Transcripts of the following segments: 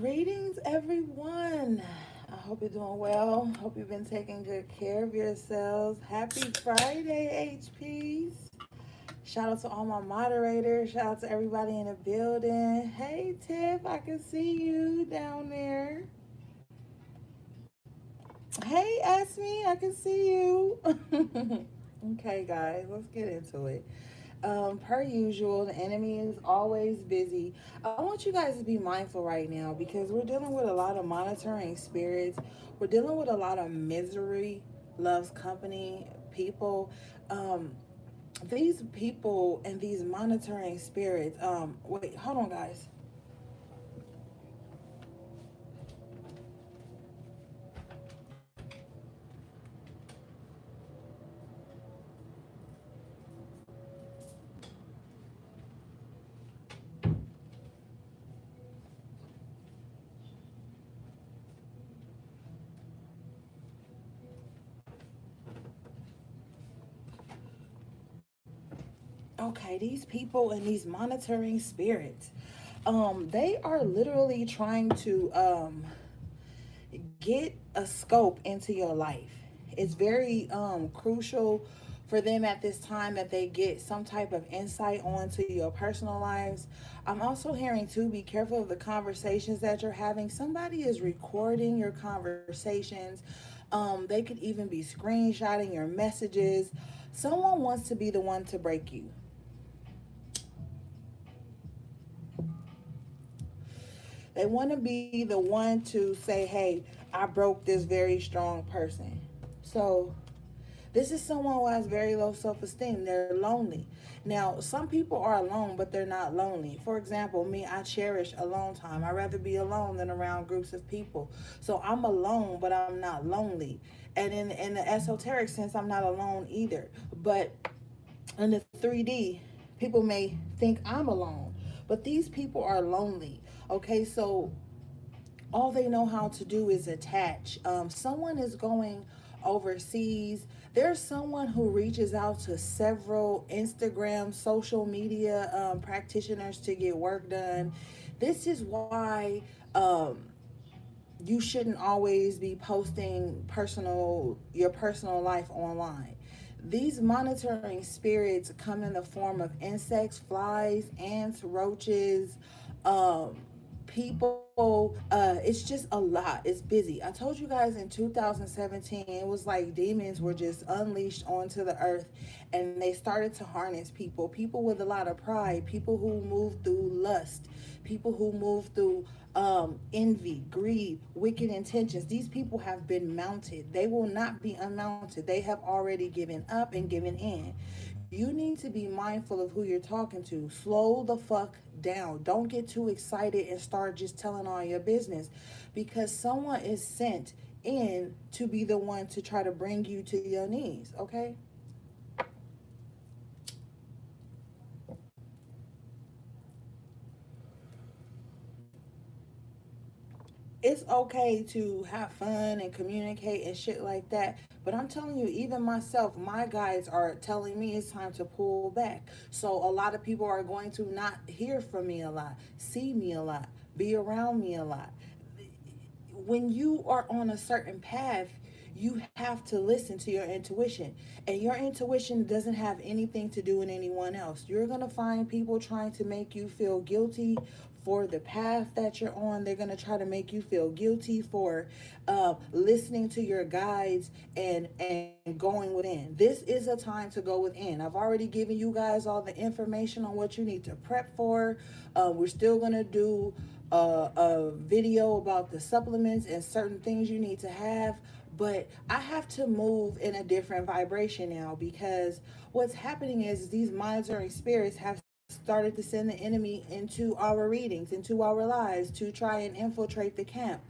Greetings, everyone. I hope you're doing well. Hope you've been taking good care of yourselves. Happy Friday, HPs. Shout out to all my moderators. Shout out to everybody in the building. Hey, Tiff, I can see you down there. Hey, Asmi, I can see you. Okay, guys, let's get into it. Per usual, the enemy is always busy. I want you guys to be mindful right now because we're dealing with a lot of monitoring spirits. We're dealing with a lot of misery loves company people. These people and these monitoring spirits. Wait, hold on, guys. Okay, these people and these monitoring spirits. They are literally trying to get a scope into your life. It's very crucial for them at this time that they get some type of insight onto your personal lives. I'm also hearing too, be careful of the conversations that you're having. Somebody is recording your conversations. They could even be screenshotting your messages. Someone wants to be the one to break you. They want to be the one to say, hey, I broke this very strong person. So this is someone who has very low self-esteem. They're lonely. Now, some people are alone, but they're not lonely. For example, me, I cherish alone time. I'd rather be alone than around groups of people. So I'm alone, but I'm not lonely. And in the esoteric sense, I'm not alone either. But in the 3D, people may think I'm alone. But these people are lonely. Okay, so all they know how to do is attach. Someone is going overseas. There's someone who reaches out to several Instagram, social media practitioners to get work done. This is why you shouldn't always be posting your personal life online. These monitoring spirits come in the form of insects, flies, ants, roaches, people. It's just a lot. It's busy. I told you guys in 2017 it was like demons were just unleashed onto the earth, and they started to harness people with a lot of pride, people who move through lust, people who move through envy, greed, wicked intentions. These people have been mounted. They will not be unmounted. They have already given up and given in. You need to be mindful of who you're talking to. Slow the fuck down. Don't get too excited and start just telling all your business, because someone is sent in to be the one to try to bring you to your knees, okay? It's okay to have fun and communicate and shit like that. But I'm telling you, even myself, my guides are telling me it's time to pull back. So a lot of people are going to not hear from me a lot, see me a lot, be around me a lot. When you are on a certain path, you have to listen to your intuition. And your intuition doesn't have anything to do with anyone else. You're going to find people trying to make you feel guilty for the path that you're on. They're going to try to make you feel guilty for listening to your guides and going within. This is a time to go within. I've already given you guys all the information on what you need to prep for. We're still going to do a video about the supplements and certain things you need to have. But I have to move in a different vibration now, because what's happening is these monitoring spirits have started to send the enemy into our readings, into our lives, to try and infiltrate the camp.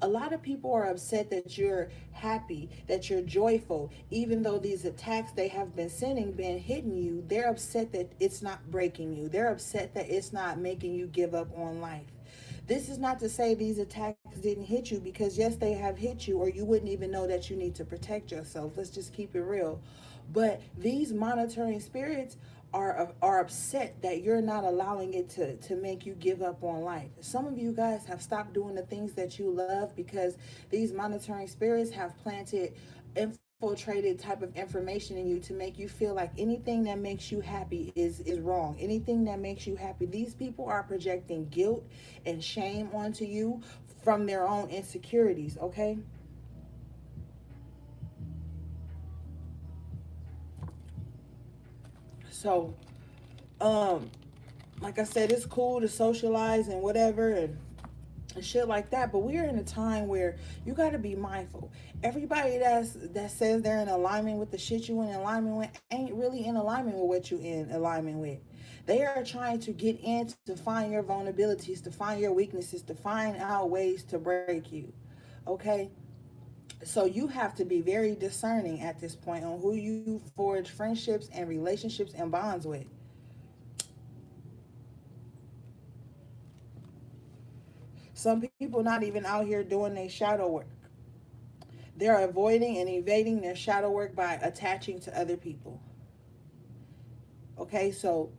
A lot of people are upset that you're happy, that you're joyful, even though these attacks they have been sending been hitting you. They're upset that it's not breaking you. They're upset that it's not making you give up on life. This is not to say these attacks didn't hit you, because yes, they have hit you, or you wouldn't even know that you need to protect yourself. Let's just keep it real. But these monitoring spirits are upset that you're not allowing it to make you give up on life. Some of you guys have stopped doing the things that you love because these monitoring spirits have planted infiltrated type of information in you to make you feel like anything that makes you happy is wrong. Anything that makes you happy, these people are projecting guilt and shame onto you from their own insecurities, okay? So, um like I said, it's cool to socialize and whatever and shit like that, but we're in a time where you got to be mindful. Everybody that says they're in alignment with the shit you in alignment with ain't really in alignment with what you in alignment with. They are trying to get in to find your vulnerabilities, to find your weaknesses, to find out ways to break you. Okay? So you have to be very discerning at this point on who you forge friendships and relationships and bonds with. Some people not even out here doing their shadow work. They're avoiding and evading their shadow work by attaching to other people. Okay, so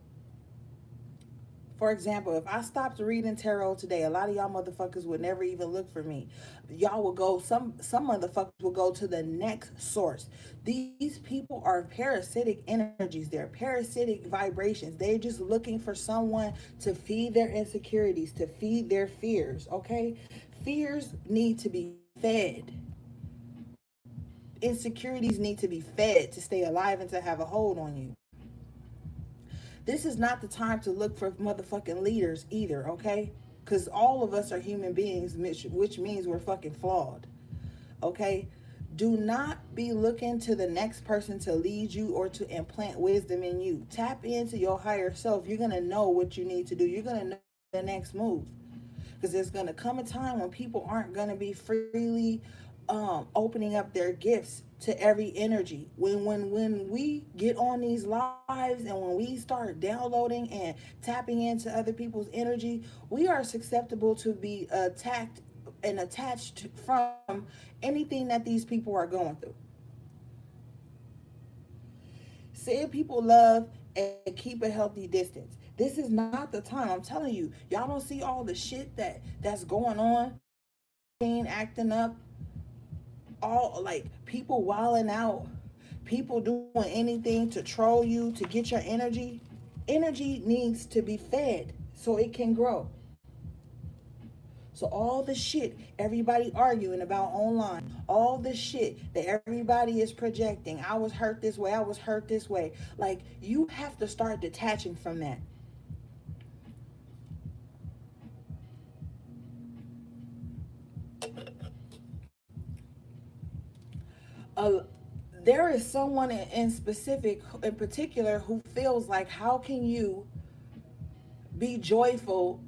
for example, if I stopped reading tarot today, a lot of y'all motherfuckers would never even look for me. Y'all will go, some motherfuckers will go to the next source. These people are parasitic energies. They're parasitic vibrations. They're just looking for someone to feed their insecurities, to feed their fears. Okay, fears need to be fed. Insecurities need to be fed to stay alive and to have a hold on you. This is not the time to look for motherfucking leaders either, okay? Because all of us are human beings, which means we're fucking flawed, okay? Do not be looking to the next person to lead you or to implant wisdom in you. Tap into your higher self. You're going to know what you need to do. You're going to know the next move. Because there's going to come a time when people aren't going to be freely opening up their gifts to every energy. When we get on these lives and when we start downloading and tapping into other people's energy, we are susceptible to be attacked and attached from anything that these people are going through. Say people love and keep a healthy distance. This is not the time. I'm telling you, y'all don't see all the shit that's going on, acting up, all like people wilding out, people doing anything to troll you to get your energy. Energy needs to be fed so it can grow. So all the shit everybody arguing about online, all the shit that everybody is projecting, I was hurt this way, I was hurt this way. Like you have to start detaching from that. Uh, there is someone in particular who feels like how can you be joyful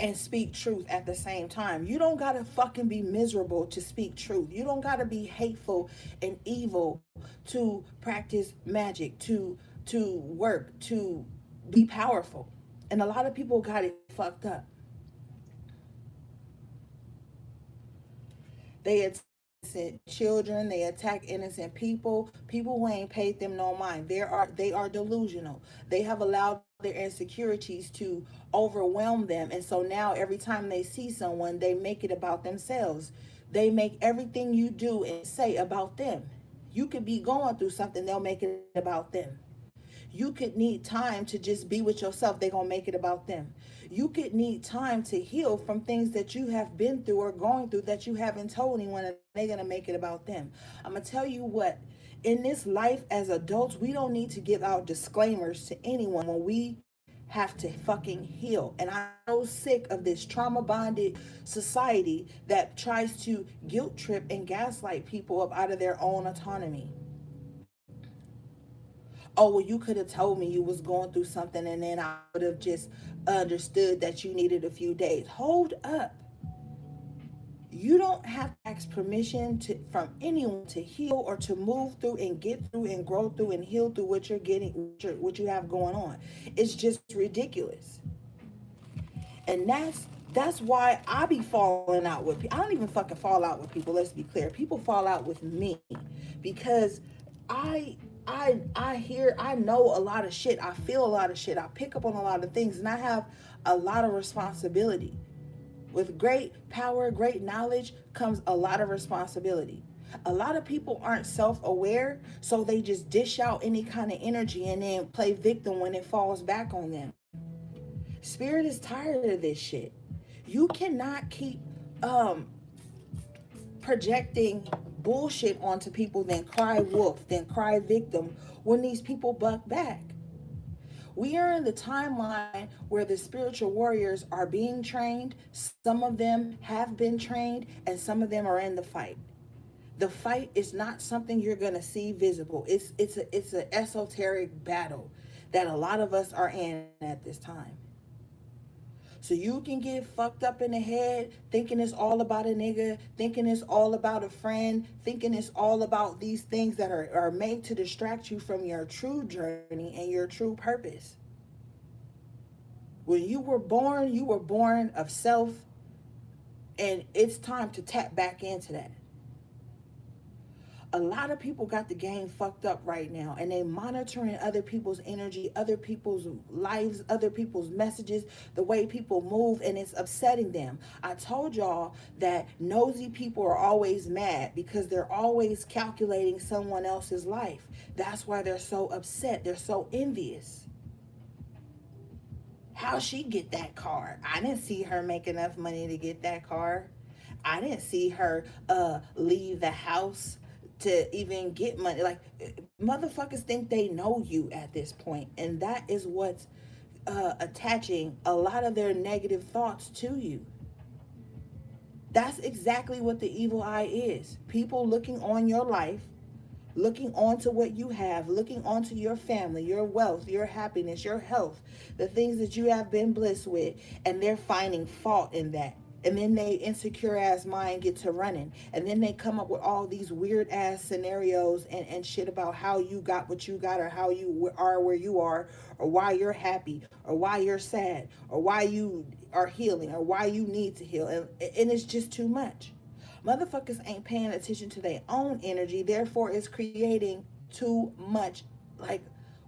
and speak truth at the same time. You don't gotta fucking be miserable to speak truth. You don't gotta be hateful and evil to practice magic, to work, to be powerful. And a lot of people got it fucked up. They attack innocent children, they attack innocent people who ain't paid them no mind. They are delusional. They have allowed their insecurities to overwhelm them. And so now every time they see someone, they make it about themselves. They make everything you do and say about them. You could be going through something, they'll make it about them. You could need time to just be with yourself. They're going to make it about them. You could need time to heal from things that you have been through or going through that you haven't told anyone, and they're going to make it about them. I'm going to tell you what, in this life as adults, we don't need to give out disclaimers to anyone when we have to fucking heal. And I'm so sick of this trauma bonded society that tries to guilt trip and gaslight people up out of their own autonomy. Oh, well, you could have told me you was going through something and then I would have just understood that you needed a few days. Hold up. You don't have to ask permission from anyone to heal or to move through and get through and grow through and heal through what you're getting, what you have going on. It's just ridiculous. And that's why I be falling out with people. I don't even fucking fall out with people, let's be clear. People fall out with me because I I know a lot of shit. I feel a lot of shit. I pick up on a lot of things, and I have a lot of responsibility. With great power, great knowledge comes a lot of responsibility. A lot of people aren't self aware, so they just dish out any kind of energy and then play victim when it falls back on them. Spirit is tired of this shit. You cannot keep um, projecting bullshit onto people, then cry wolf, then cry victim when these people buck back. We are in the timeline where the spiritual warriors are being trained. Some of them have been trained, and some of them are in the fight. The fight is not something you're gonna see visible. It's an esoteric battle that a lot of us are in at this time. So you can get fucked up in the head thinking it's all about a nigga, thinking it's all about a friend, thinking it's all about these things that are made to distract you from your true journey and your true purpose. When you were born of self, and it's time to tap back into that. A lot of people got the game fucked up right now, and they monitoring other people's energy, other people's lives, other people's messages, the way people move, and it's upsetting them. I told y'all that nosy people are always mad because they're always calculating someone else's life. That's why they're so upset. They're so envious. How she get that car? I didn't see her make enough money to get that car. I didn't see her leave the house to even get money. Like, motherfuckers think they know you at this point, and that is what's attaching a lot of their negative thoughts to you. That's exactly what the evil eye is. People looking on your life, looking onto what you have, looking onto your family, your wealth, your happiness, your health, the things that you have been blessed with, and they're finding fault in that. And then they insecure ass mind get to running. And then they come up with all these weird ass scenarios and shit about how you got what you got, or how you are where you are, or why you're happy, or why you're sad, or why you are healing, or why you need to heal. And it's just too much. Motherfuckers ain't paying attention to their own energy, therefore it's creating too much, like,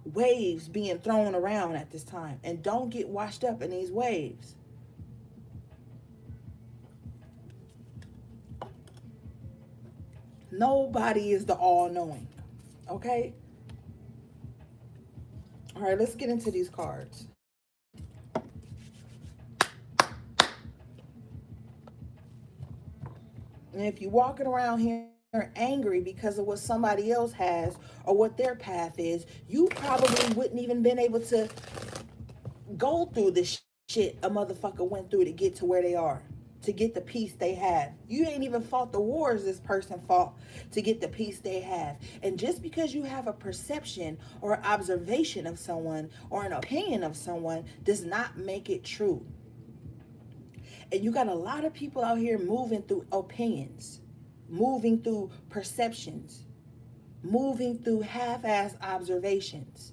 waves being thrown around at this time. And don't get washed up in these waves. Nobody is the all-knowing. Okay? All right, let's get into these cards. And if you're walking around here angry because of what somebody else has or what their path is, you probably wouldn't even been able to go through the shit a motherfucker went through to get to where they are, to get the peace they have. You ain't even fought the wars this person fought to get the peace they have. And just because you have a perception or observation of someone or an opinion of someone does not make it true. And you got a lot of people out here moving through opinions, moving through perceptions, moving through half-ass observations.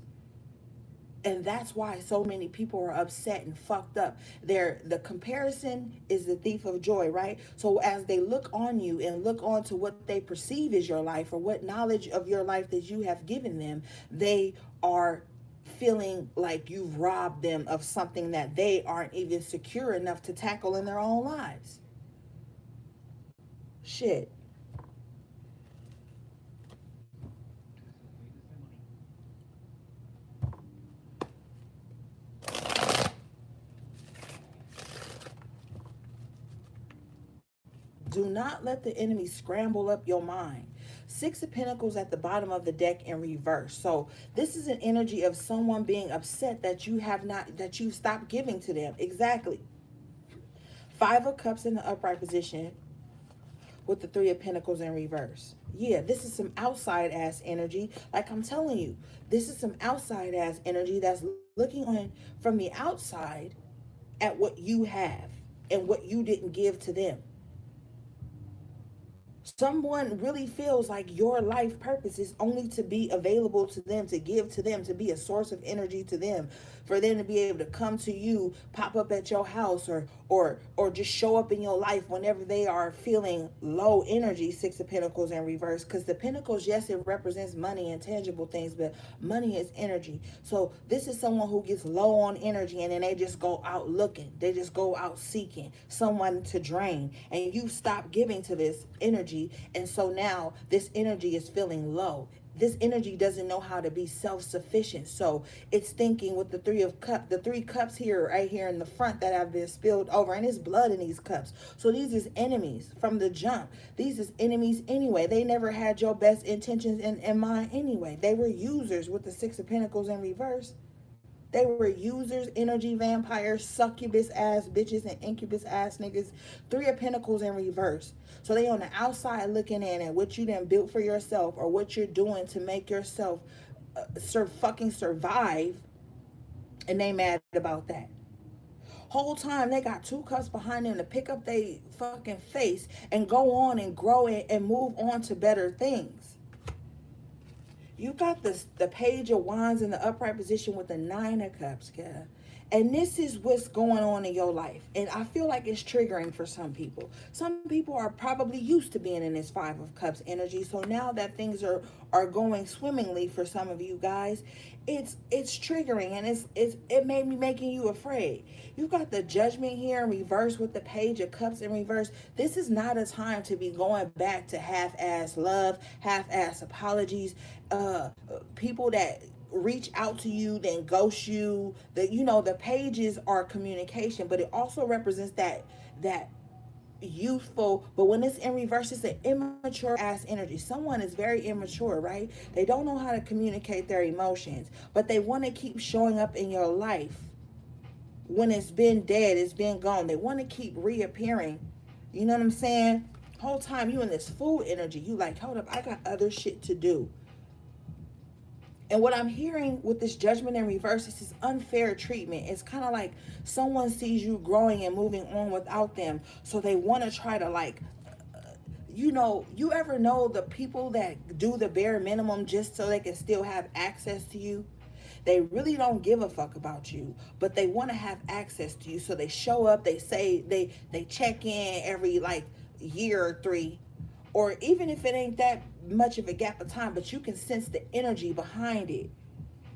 And that's why so many people are upset and fucked up. The comparison is the thief of joy, right? So as they look on you and look on to what they perceive is your life, or what knowledge of your life that you have given them, they are feeling like you've robbed them of something that they aren't even secure enough to tackle in their own lives. Shit. Do not let the enemy scramble up your mind. Six of Pentacles at the bottom of the deck in reverse. So this is an energy of someone being upset that you stopped giving to them. Exactly. Five of Cups in the upright position with the Three of Pentacles in reverse. Yeah, this is some outside ass energy. Like I'm telling you, this is some outside ass energy that's looking on from the outside at what you have and what you didn't give to them. someone really feels like your life purpose is only to be available to them, to give to them, to be a source of energy to them, for them to be able to come to you, pop up at your house, or just show up in your life whenever they are feeling low energy. Six of Pentacles in reverse, because the Pentacles, yes, it represents money and tangible things, but money is energy. So this is someone who gets low on energy, and then they just go out looking, they just go out seeking someone to drain, and you stop giving to this energy, and so now this energy is feeling low. This energy doesn't know how to be self-sufficient, so it's thinking with the three cups here, right here in the front, that have been spilled over, and it's blood in these cups. So these is enemies from the jump. These is enemies anyway. They never had your best intentions in mind anyway. They were users with the Six of Pentacles in reverse. They were users, energy vampires, succubus ass bitches, and incubus ass niggas. Three of Pentacles in reverse. So they on the outside looking in at what you done built for yourself, or what you're doing to make yourself fucking survive, and they mad about that. Whole time they got two cups behind them to pick up they fucking face and go on and grow it and move on to better things. You got the Page of Wands in the upright position with the Nine of Cups, yeah. And this is what's going on in your life. And I feel like it's triggering for some people. Some people are probably used to being in this Five of Cups energy. So now that things are going swimmingly for some of you guys, it's triggering, and it made me making you afraid. You've got the Judgment here in reverse with the Page of Cups in reverse. This is not a time to be going back to half-ass love, half-ass apologies, people that reach out to you then ghost you. The pages are communication, but it also represents that youthful, but when it's in reverse, it's an immature ass energy. Someone is very immature, right? They don't know how to communicate their emotions, but they want to keep showing up in your life when it's been dead, it's been gone. They want to keep reappearing. You know what I'm saying? Whole time you in this fool energy, you like, hold up, I got other shit to do. And what I'm hearing with this Judgment in reverse is this unfair treatment. It's kind of like someone sees you growing and moving on without them, so they want to try to, like, you ever know the people that do the bare minimum just so they can still have access to you? They really don't give a fuck about you, but they want to have access to you. So they show up, they say they check in every like year or three, or even if it ain't that much of a gap of time, but you can sense the energy behind it.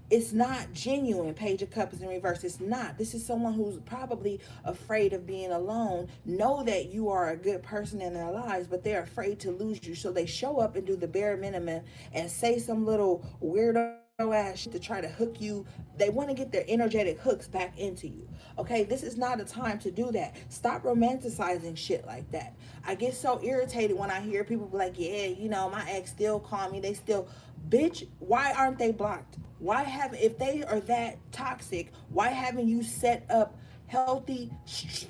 It's not genuine. Page of Cups in reverse. It's not. This is someone who's probably afraid of being alone. Know that you are a good person in their lives, but they're afraid to lose you. So they show up and do the bare minimum and say some little weirdo ass shit to try to hook you. They want to get their energetic hooks back into you. Okay, this is not a time to do that. Stop romanticizing shit like that. I get so irritated when I hear people be like, yeah, my ex still call me, they still, bitch, why aren't they blocked? Why have, if they are that toxic, why haven't you set up healthy,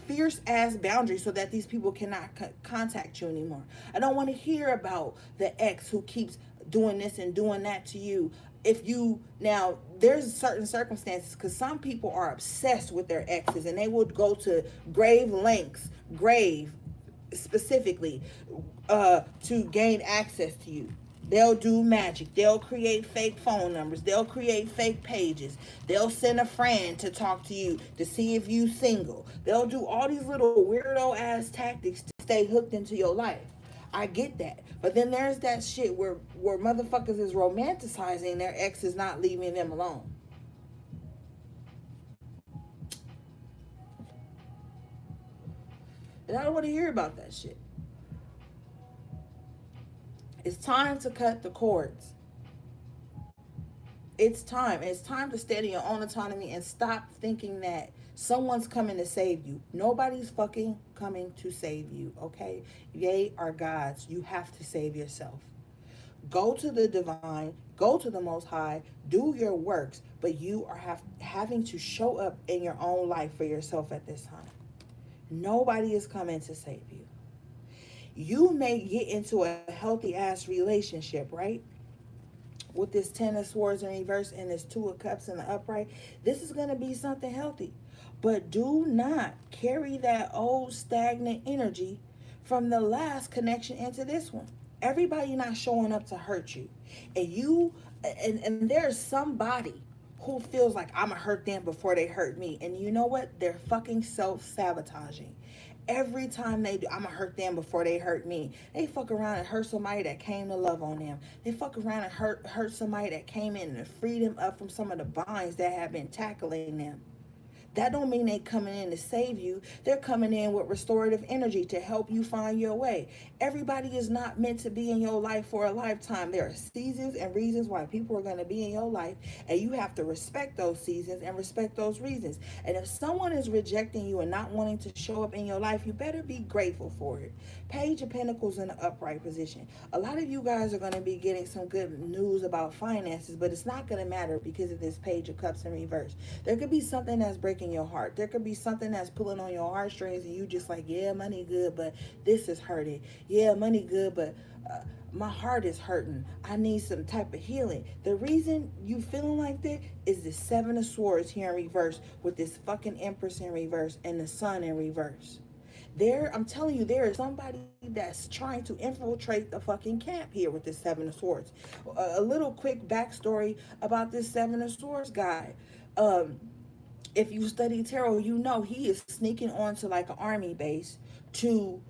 fierce ass boundaries so that these people cannot contact you anymore? I don't want to hear about the ex who keeps doing this and doing that to you. If you, now there's certain circumstances, because some people are obsessed with their exes and they would go to grave specifically, to gain access to you. They'll do magic. They'll create fake phone numbers. They'll create fake pages. They'll send a friend to talk to you to see if you single. They'll do all these little weirdo ass tactics to stay hooked into your life. I get that. But then there's that shit where motherfuckers is romanticizing their ex is not leaving them alone. And I don't want to hear about that shit. It's time to cut the cords. It's time. It's time to stand in your own autonomy and stop thinking that someone's coming to save you. Nobody's fucking coming to save you, okay? They are gods. You have to save yourself. Go to the divine, go to the Most High, do your works, but you are having to show up in your own life for yourself at this time. Nobody is coming to save you. You may get into a healthy ass relationship, right? With this Ten of Swords in reverse and this Two of Cups in the upright, this is going to be something healthy. But do not carry that old stagnant energy from the last connection into this one. Everybody not showing up to hurt you. And you and there's somebody who feels like I'm gonna hurt them before they hurt me. And you know what? They're fucking self-sabotaging. Every time they do, I'm gonna hurt them before they hurt me. They fuck around and hurt somebody that came to love on them. They fuck around and hurt somebody that came in and freed them up from some of the binds that have been tackling them. That don't mean they coming in to save you. They're coming in with restorative energy to help you find your way. Everybody is not meant to be in your life for a lifetime. There are seasons and reasons why people are going to be in your life, and you have to respect those seasons and respect those reasons. And if someone is rejecting you and not wanting to show up in your life, you better be grateful for it. Page of Pentacles in the upright position. A lot of you guys are going to be getting some good news about finances, but it's not going to matter because of this Page of Cups in reverse. There could be something that's breaking your heart. There could be something that's pulling on your heartstrings, and you just like, yeah, money good, but this is hurting. Yeah, money good, but my heart is hurting. I need some type of healing. The reason you feeling like that is the Seven of Swords here in reverse with this fucking Empress in reverse and the Sun in reverse. I'm telling you, there is somebody that's trying to infiltrate the fucking camp here with this Seven of Swords. A little quick backstory about this Seven of Swords guy. If you study tarot, you know he is sneaking onto like an army base to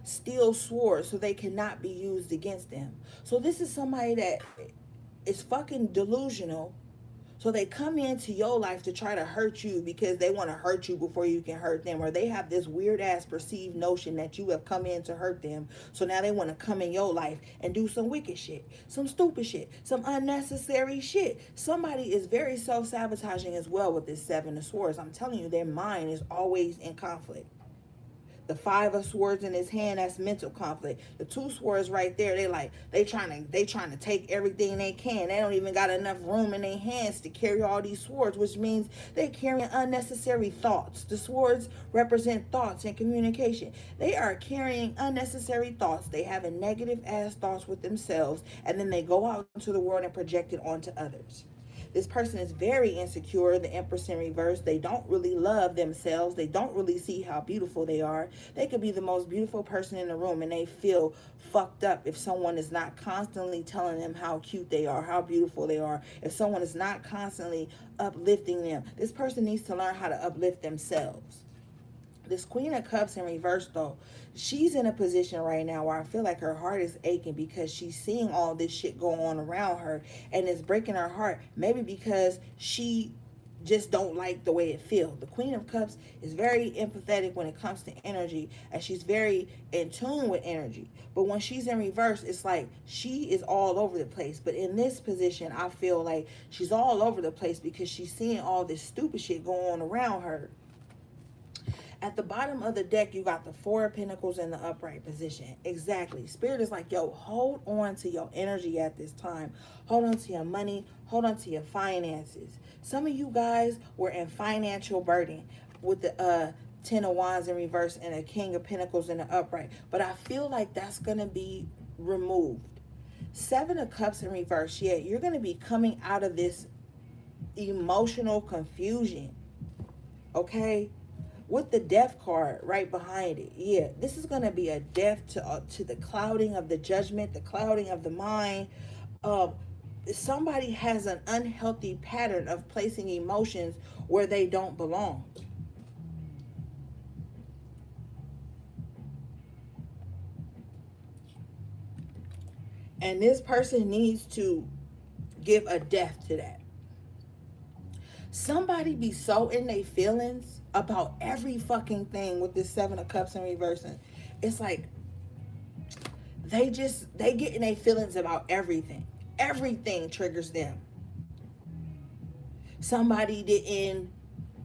steal swords so they cannot be used against them. So this is somebody that is fucking delusional. So they come into your life to try to hurt you because they want to hurt you before you can hurt them, or they have this weird ass perceived notion that you have come in to hurt them. So now they want to come in your life and do some wicked shit, some stupid shit, some unnecessary shit. Somebody is very self-sabotaging as well with this Seven of Swords. I'm telling you, their mind is always in conflict. The Five of Swords in his hand, that's mental conflict. The Two Swords right there, they trying to take everything they can. They don't even got enough room in their hands to carry all these swords, which means they're carrying unnecessary thoughts. The swords represent thoughts and communication. They are carrying unnecessary thoughts. They have a negative ass thoughts with themselves, and then they go out into the world and project it onto others. This person is very insecure, the Empress in reverse. They don't really love themselves. They don't really see how beautiful they are. They could be the most beautiful person in the room, and they feel fucked up if someone is not constantly telling them how cute they are, how beautiful they are. If someone is not constantly uplifting them. This person needs to learn how to uplift themselves. This Queen of Cups in reverse, though, she's in a position right now where I feel like her heart is aching because she's seeing all this shit go on around her, and it's breaking her heart. Maybe because she just don't like the way it feels. The Queen of Cups is very empathetic when it comes to energy, and she's very in tune with energy. But when she's in reverse, it's like she is all over the place. But in this position, I feel like she's all over the place because she's seeing all this stupid shit going on around her. At the bottom of the deck, you got the Four of Pentacles in the upright position. Exactly. Spirit is like, yo, hold on to your energy at this time. Hold on to your money. Hold on to your finances. Some of you guys were in financial burden with the Ten of Wands in reverse and a King of Pentacles in the upright. But I feel like that's going to be removed. Seven of Cups in reverse. Yeah, you're going to be coming out of this emotional confusion. Okay? With the Death card right behind it. Yeah, this is going to be a death to the clouding of the judgment, the clouding of the mind. Somebody has an unhealthy pattern of placing emotions where they don't belong. And this person needs to give a death to that. Somebody be so in their feelings about every fucking thing with this Seven of Cups in reversing. It's like they get in their feelings about everything. Everything triggers them. Somebody didn't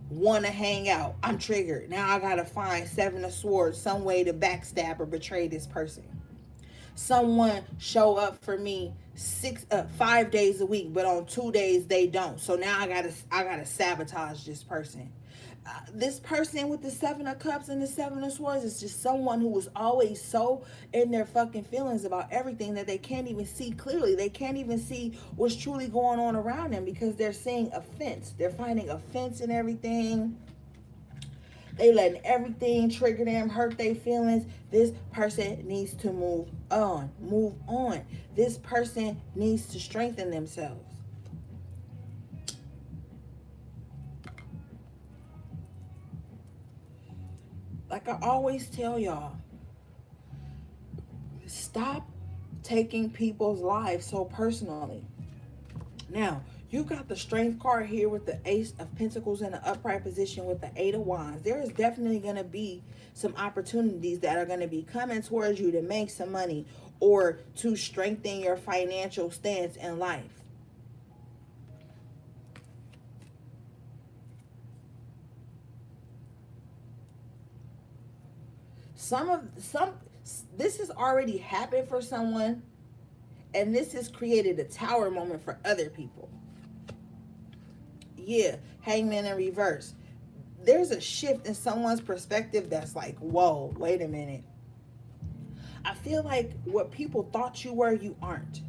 want to hang out. I'm triggered. Now I gotta find Seven of Swords, some way to backstab or betray this person. Someone show up for me 5 days a week, but on 2 days they don't. So now I gotta sabotage this person. This person with the Seven of Cups and the Seven of Swords is just someone who was always so in their fucking feelings about everything that they can't even see clearly. They can't even see what's truly going on around them because they're seeing offense. They're finding offense in everything. They letting everything trigger them, hurt their feelings. This person needs to move on. Move on. This person needs to strengthen themselves. Like I always tell y'all, stop taking people's lives so personally. Now, you got the strength card here with the Ace of Pentacles in the upright position with the Eight of Wands. There is definitely going to be some opportunities that are going to be coming towards you to make some money or to strengthen your financial stance in life. Some this has already happened for someone, and this has created a tower moment for other people. Yeah, Hangman in reverse. There's a shift in someone's perspective that's like, whoa, wait a minute. I feel like what people thought you were, you aren't.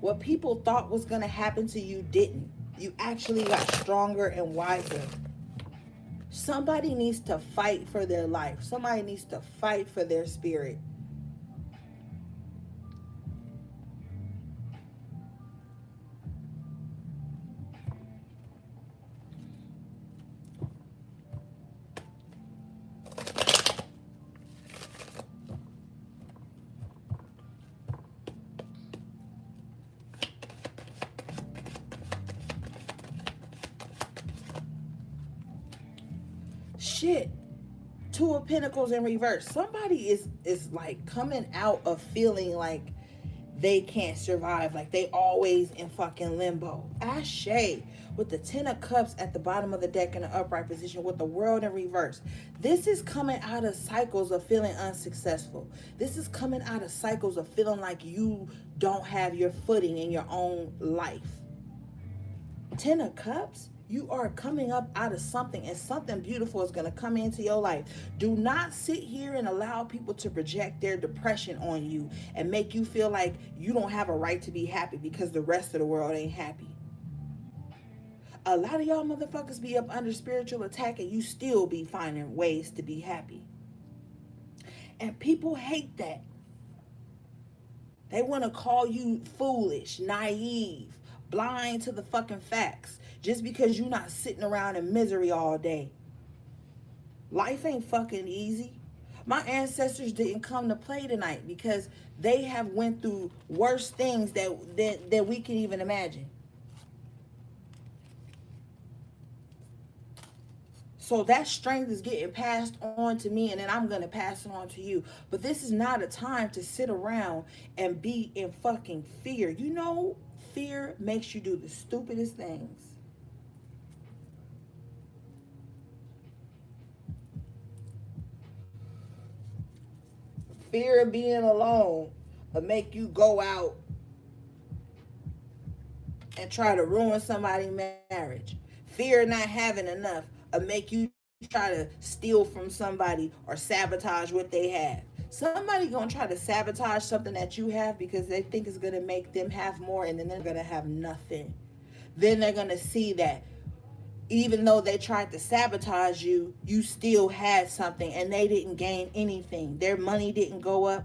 What people thought was going to happen to you didn't. You actually got stronger and wiser. Somebody needs to fight for their life. Somebody needs to fight for their spirit. Shit. Two of Pentacles in reverse. Somebody is like coming out of feeling like they can't survive, like they always in fucking limbo. Ashe, with the Ten of Cups at the bottom of the deck in the upright position with the World in reverse. This is coming out of cycles of feeling unsuccessful. This is coming out of cycles of feeling like you don't have your footing in your own life. Ten of Cups, you are coming up out of something, and something beautiful is going to come into your life. Do not sit here and allow people to project their depression on you and make you feel like you don't have a right to be happy because the rest of the world ain't happy. A lot of y'all motherfuckers be up under spiritual attack and you still be finding ways to be happy. And people hate that. They want to call you foolish, naive, blind to the fucking facts just because you're not sitting around in misery all day. Life ain't fucking easy. My ancestors didn't come to play tonight because they have went through worse things that we can even imagine. So that strength is getting passed on to me, and then I'm going to pass it on to you. But this is not a time to sit around and be in fucking fear. You know, fear makes you do the stupidest things. Fear of being alone will make you go out and try to ruin somebody's marriage. Fear of not having enough will make you try to steal from somebody or sabotage what they have. Somebody gonna try to sabotage something that you have because they think it's gonna make them have more, and then they're gonna have nothing. Then they're gonna see that even though they tried to sabotage you, you still had something, and they didn't gain anything. Their money didn't go up.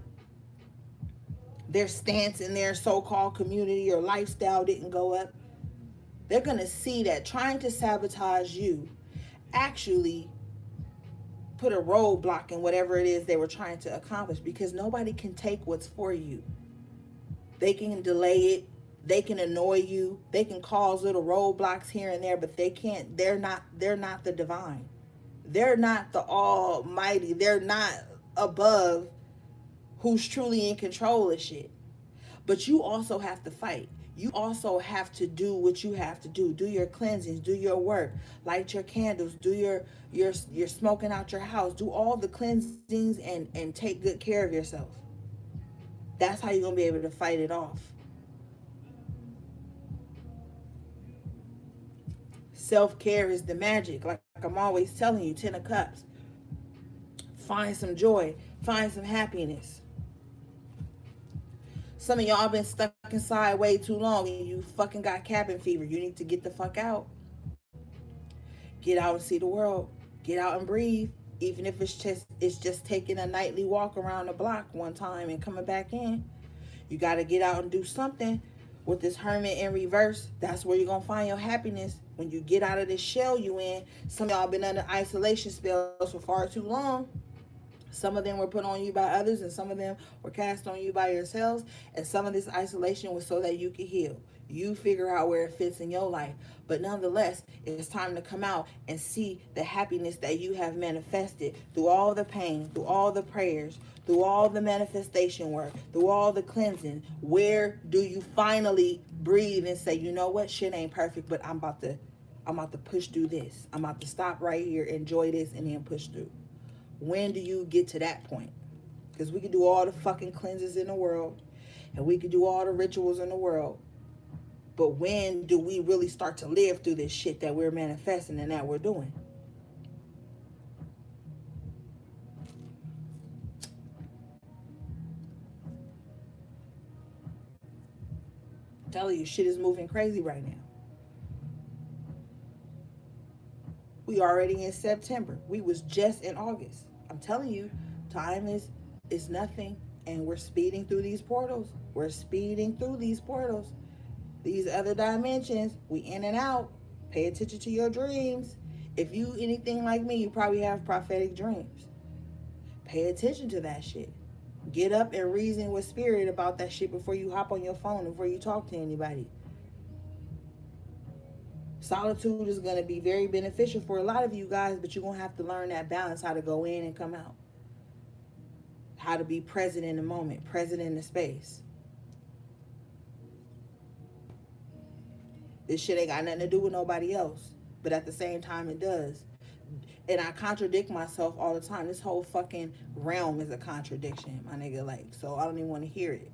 Their stance in their so-called community or lifestyle didn't go up. They're going to see that trying to sabotage you actually put a roadblock in whatever it is they were trying to accomplish, because nobody can take what's for you. They can delay it. They can annoy you. They can cause little roadblocks here and there, but they can't. They're not the divine. They're not the almighty. They're not above who's truly in control of shit. But you also have to fight. You also have to do what you have to do. Do your cleansings, do your work, light your candles, do your smoking out your house, do all the cleansings and take good care of yourself. That's how you're gonna be able to fight it off. Self-care is the magic. Like I'm always telling you, Ten of Cups. Find some joy, find some happiness. Some of y'all been stuck inside way too long and you fucking got cabin fever. You need to get the fuck out. Get out and see the world. Get out and breathe. Even if it's just taking a nightly walk around the block one time and coming back in. You got to get out and do something. With this hermit in reverse, that's where you're going to find your happiness. When you get out of this shell you in. Some of y'all been under isolation spells for far too long. Some of them were put on you by others, and some of them were cast on you by yourselves. And some of this isolation was so that you could heal. You figure out where it fits in your life. But nonetheless, it's time to come out and see the happiness that you have manifested through all the pain, through all the prayers, through all the manifestation work, through all the cleansing. Where do you finally breathe and say, you know what, shit ain't perfect, but I'm about to push through this. I'm about to stop right here, enjoy this, and then push through. When do you get to that point? Because we could do all the fucking cleanses in the world, and we could do all the rituals in the world. But when do we really start to live through this shit that we're manifesting and that we're doing? I'm telling you, shit is moving crazy right now. We already in September. We was just in August. I'm telling you, time is nothing, and we're speeding through these portals. We're speeding through these portals. These other dimensions, we in and out. Pay attention to your dreams. If you anything like me, you probably have prophetic dreams. Pay attention to that shit. Get up and reason with spirit about that shit before you hop on your phone, before you talk to anybody. Solitude is going to be very beneficial for a lot of you guys, but you're going to have to learn that balance, how to go in and come out. How to be present in the moment, present in the space. This shit ain't got nothing to do with nobody else. But at the same time, it does. And I contradict myself all the time. This whole fucking realm is a contradiction, my nigga. Like, so I don't even want to hear it.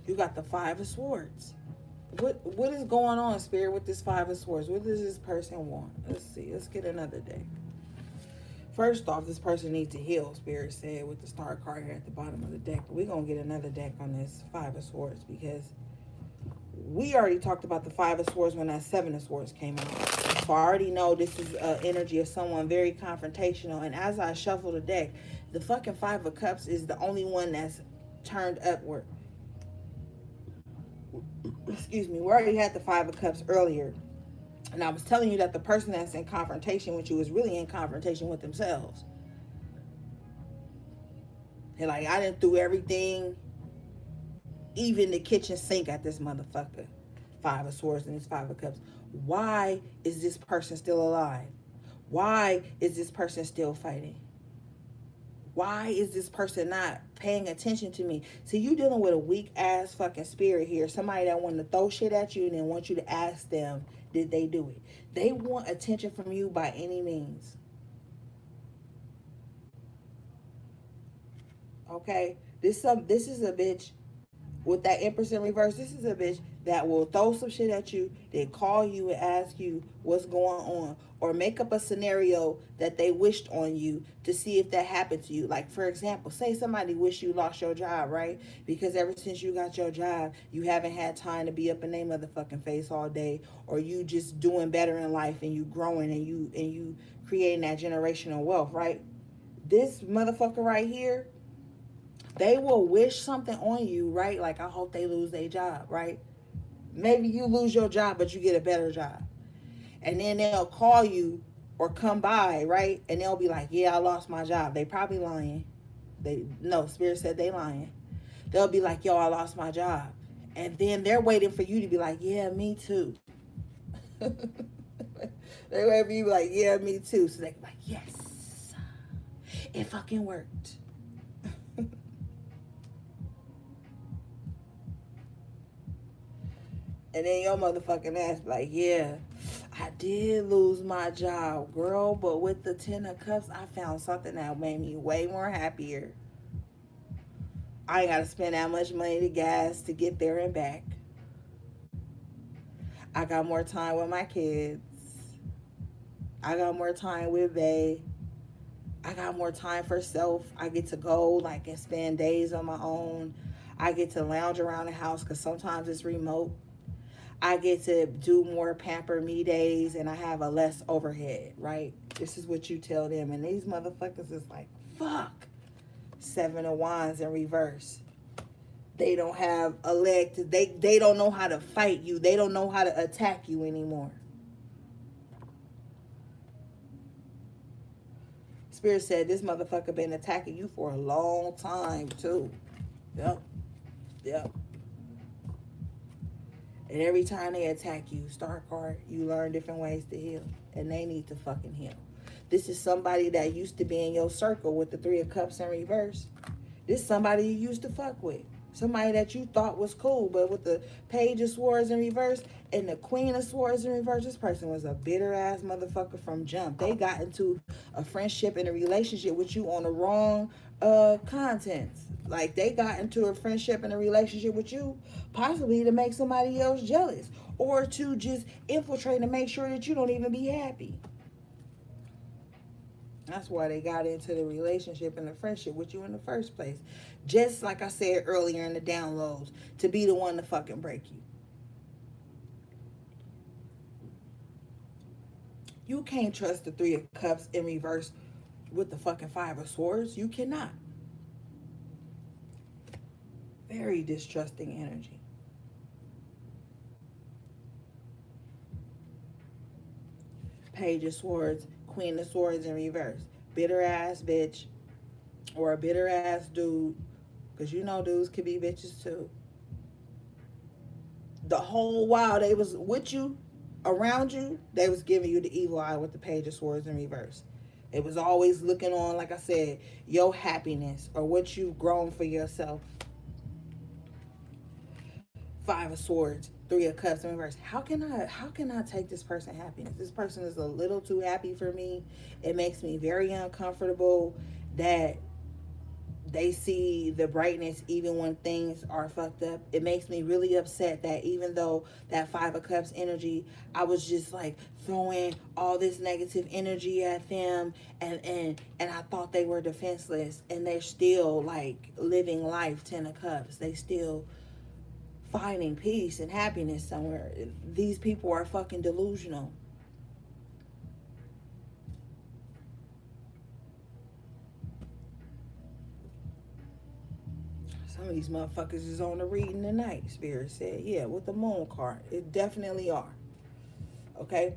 You got the Five of Swords. What is going on, Spirit, with this Five of Swords? What does this person want? Let's see. Let's get another deck. First off, this person needs to heal, Spirit said, with the star card here at the bottom of the deck. But we're going to get another deck on this Five of Swords, because we already talked about the Five of Swords when that Seven of Swords came out. So I already know this is energy of someone very confrontational. And as I shuffle the deck, the fucking Five of Cups is the only one that's turned upward. Excuse me. We already had the Five of Cups earlier. And I was telling you that the person that's in confrontation with you is really in confrontation with themselves. And like, I done threw everything, even the kitchen sink, at this motherfucker. Five of Swords and this Five of Cups. Why is this person still alive? Why is this person still fighting? Why is this person not paying attention to me? See, you dealing with a weak ass fucking spirit here. Somebody that want to throw shit at you and then want you to ask them, did they do it? They want attention from you by any means. Okay? This is a bitch with that Empress in reverse. This is a bitch that will throw some shit at you, then call you and ask you what's going on, or make up a scenario that they wished on you to see if that happened to you. Like, for example, say somebody wish you lost your job, right? Because ever since you got your job, you haven't had time to be up in their motherfucking face all day, or you just doing better in life and you growing and you creating that generational wealth, right? This motherfucker right here, they will wish something on you, right? Like, I hope they lose their job, right? Maybe you lose your job, but you get a better job. And then they'll call you or come by, right? And they'll be like, yeah, I lost my job. They probably lying. No, Spirit said they lying. They'll be like, yo, I lost my job. And then they're waiting for you to be like, yeah, me too. They're waiting for you to be like, yeah, me too. So they can be like, yes, it fucking worked. And then your motherfucking ass like, yeah, I did lose my job, girl, but with the Ten of Cups, I found something that made me way more happier. I ain't got to spend that much money to gas to get there and back. I got more time with my kids. I got more time with Bae. I got more time for self. I get to go like and spend days on my own. I get to lounge around the house because sometimes it's remote. I get to do more pamper me days and I have a less overhead, right? This is what you tell them. And these motherfuckers is like, fuck. Seven of Wands in reverse. They don't have a leg to, they don't know how to fight you. They don't know how to attack you anymore. Spirit said this motherfucker been attacking you for a long time too. Yep. Yep. And every time they attack you, star card, you learn different ways to heal. And they need to fucking heal. This is somebody that used to be in your circle with the Three of Cups in reverse. This is somebody you used to fuck with. Somebody that you thought was cool, but with the Page of Swords in reverse and the Queen of Swords in reverse, this person was a bitter ass motherfucker from jump. They got into a friendship and a relationship with you on the wrong contents. Like they got into a friendship and a relationship with you possibly to make somebody else jealous or to just infiltrate and make sure that you don't even be happy. That's why they got into the relationship and the friendship with you in the first place. Just like I said earlier in the downloads, to be the one to fucking break you. You can't trust the Three of Cups in reverse with the fucking Five of Swords. You cannot. Very distrusting energy. Page of Swords, Queen of Swords in reverse. Bitter ass bitch or a bitter ass dude, because you know dudes could be bitches too. The whole while they was with you, around you, they was giving you the evil eye with the Page of Swords in reverse. It was always looking on, like I said, your happiness or what you've grown for yourself. Five of Swords, Three of Cups in reverse. How can I take this person happiness? This person is a little too happy for me. It makes me very uncomfortable that they see the brightness even when things are fucked up. It makes me really upset that even though that Five of Cups energy, I was just like throwing all this negative energy at them and I thought they were defenseless and they're still like living life. Ten of Cups. They still finding peace and happiness somewhere. These people are fucking delusional. Some of these motherfuckers is on the reading tonight, Spirit said. Yeah, with the moon card. It definitely are. Okay?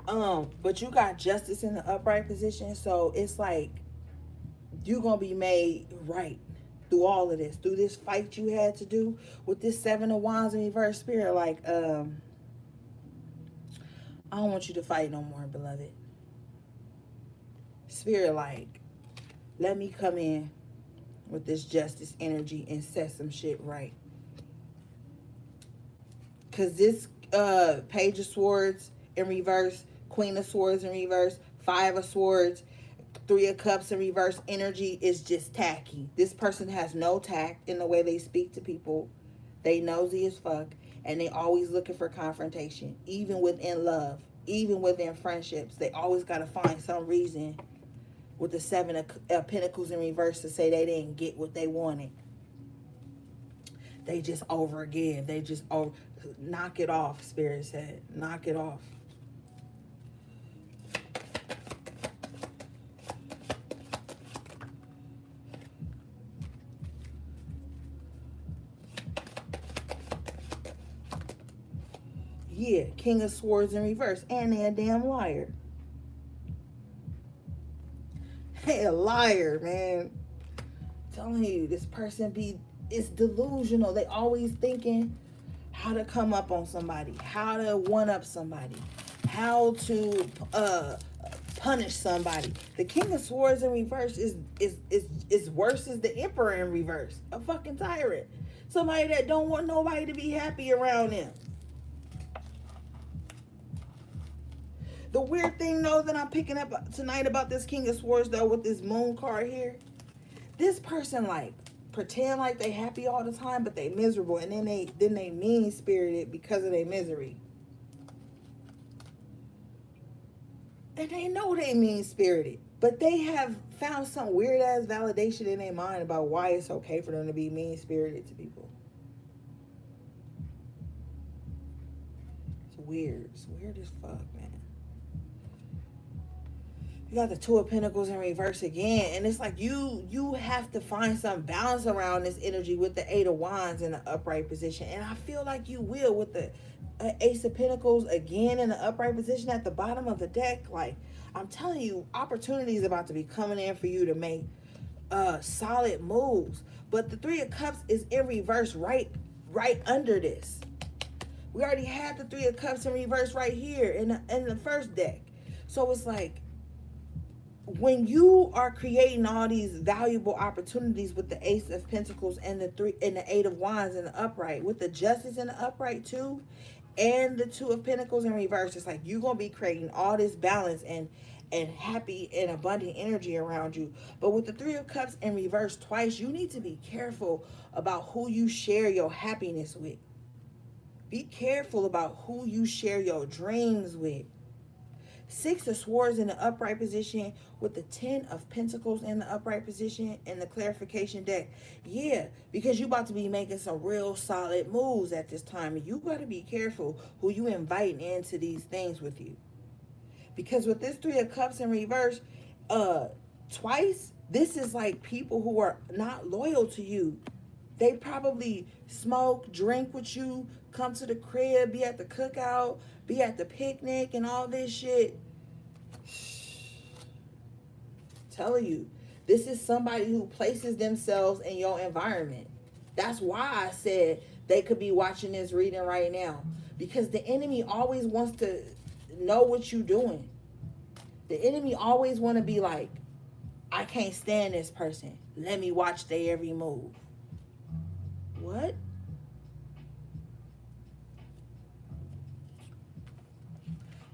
But you got Justice in the upright position, so it's like you're gonna be made right through all of this, through this fight you had to do with this Seven of Wands in reverse. Spirit, like, I don't want you to fight no more, beloved. Spirit, like, let me come in with this justice energy and set some shit right. Because this Page of Swords in reverse, Queen of Swords in reverse, Five of Swords, Three of Cups in reverse energy is just tacky. This person has no tact in the way they speak to people. They nosy as fuck. And they always looking for confrontation. Even within love. Even within friendships. They always got to find some reason with the Seven of Pentacles in reverse to say they didn't get what they wanted. They just overgive. They just knock it off, Spirit said. Knock it off. Yeah, King of Swords in reverse. And they a damn liar. Hey, a liar, man. I'm telling you, this person is delusional. They always thinking how to come up on somebody, how to one up somebody, how to punish somebody. The King of Swords in reverse is worse as the Emperor in reverse. A fucking tyrant. Somebody that don't want nobody to be happy around them. The weird thing, though, that I'm picking up tonight about this King of Swords, though, with this moon card here, this person, like, pretend like they happy all the time, but they miserable, and then they mean-spirited because of their misery. And they know they mean-spirited. But they have found some weird ass validation in their mind about why it's okay for them to be mean spirited to people. It's weird. It's weird as fuck, man. You got the Two of Pentacles in reverse again, and it's like you have to find some balance around this energy with the Eight of Wands in the upright position, and I feel like you will with the Ace of Pentacles again in the upright position at the bottom of the deck. Like, I'm telling you, opportunity is about to be coming in for you to make solid moves. But the Three of Cups is in reverse right under this. We already had the Three of Cups in reverse right here in the first deck. So it's like, when you are creating all these valuable opportunities with the Ace of Pentacles and the Eight of Wands in the upright, with the Justice in the upright too, and the Two of Pentacles in reverse, it's like you're gonna be creating all this balance and happy and abundant energy around you. But with the Three of Cups in reverse twice, you need to be careful about who you share your happiness with. Be careful about who you share your dreams with. Six of Swords in the upright position with the Ten of Pentacles in the upright position in the clarification deck. Yeah, because you about to be making some real solid moves at this time. And you got to be careful who you inviting into these things with you. Because with this Three of Cups in reverse, twice, this is like people who are not loyal to you. They probably smoke, drink with you, come to the crib, be at the cookout, be at the picnic and all this shit. Telling you, this is somebody who places themselves in your environment. That's why I said they could be watching this reading right now. Because the enemy always wants to know what you're doing. The enemy always want to be like, I can't stand this person. Let me watch their every move. What?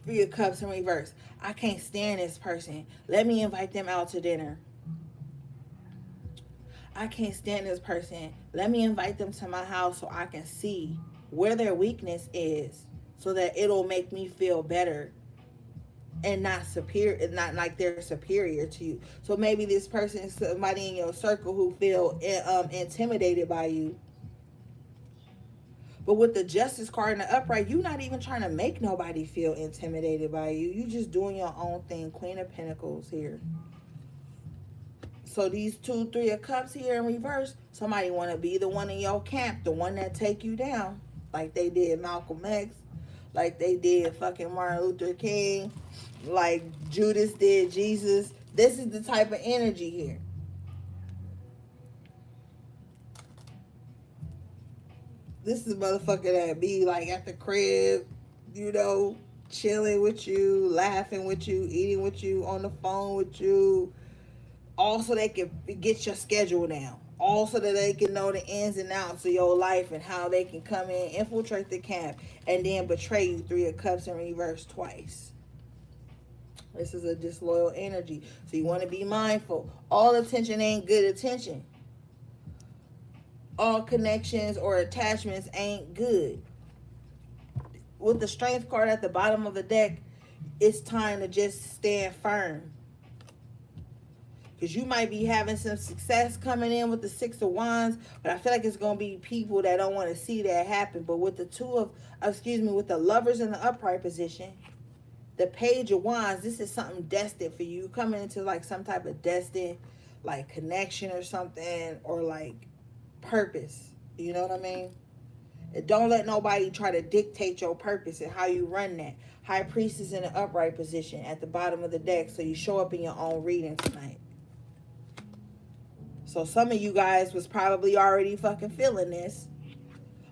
Three of Cups in reverse. I can't stand this person. Let me invite them out to dinner. I can't stand this person. Let me invite them to my house so I can see where their weakness is, so that it'll make me feel better and not superior, not like they're superior to you. So maybe this person is somebody in your circle who feel intimidated by you. But with the Justice card in the upright, you're not even trying to make nobody feel intimidated by you. You just doing your own thing. Queen of Pentacles here. So these two, Three of Cups here in reverse, somebody want to be the one in your camp, the one that take you down, like they did Malcolm X, like they did fucking Martin Luther King, like Judas did Jesus. This is the type of energy here. This is a motherfucker that be like at the crib, you know, chilling with you, laughing with you, eating with you, on the phone with you. Also, they can get your schedule down. Also, that they can know the ins and outs of your life and how they can come in, infiltrate the camp, and then betray you. Three of Cups in reverse twice. This is a disloyal energy. So you want to be mindful. All attention ain't good attention. All connections or attachments ain't good. With the Strength card at the bottom of the deck, it's time to just stand firm. Because you might be having some success coming in with the Six of Wands, but I feel like it's going to be people that don't want to see that happen. But with the with the Lovers in the upright position, the Page of Wands, this is something destined for you. Coming into like some type of destined like connection or something, or like purpose. You know what I mean? And don't let nobody try to dictate your purpose and how you run that. High Priestess in the upright position at the bottom of the deck, so you show up in your own reading tonight. So some of you guys was probably already fucking feeling this.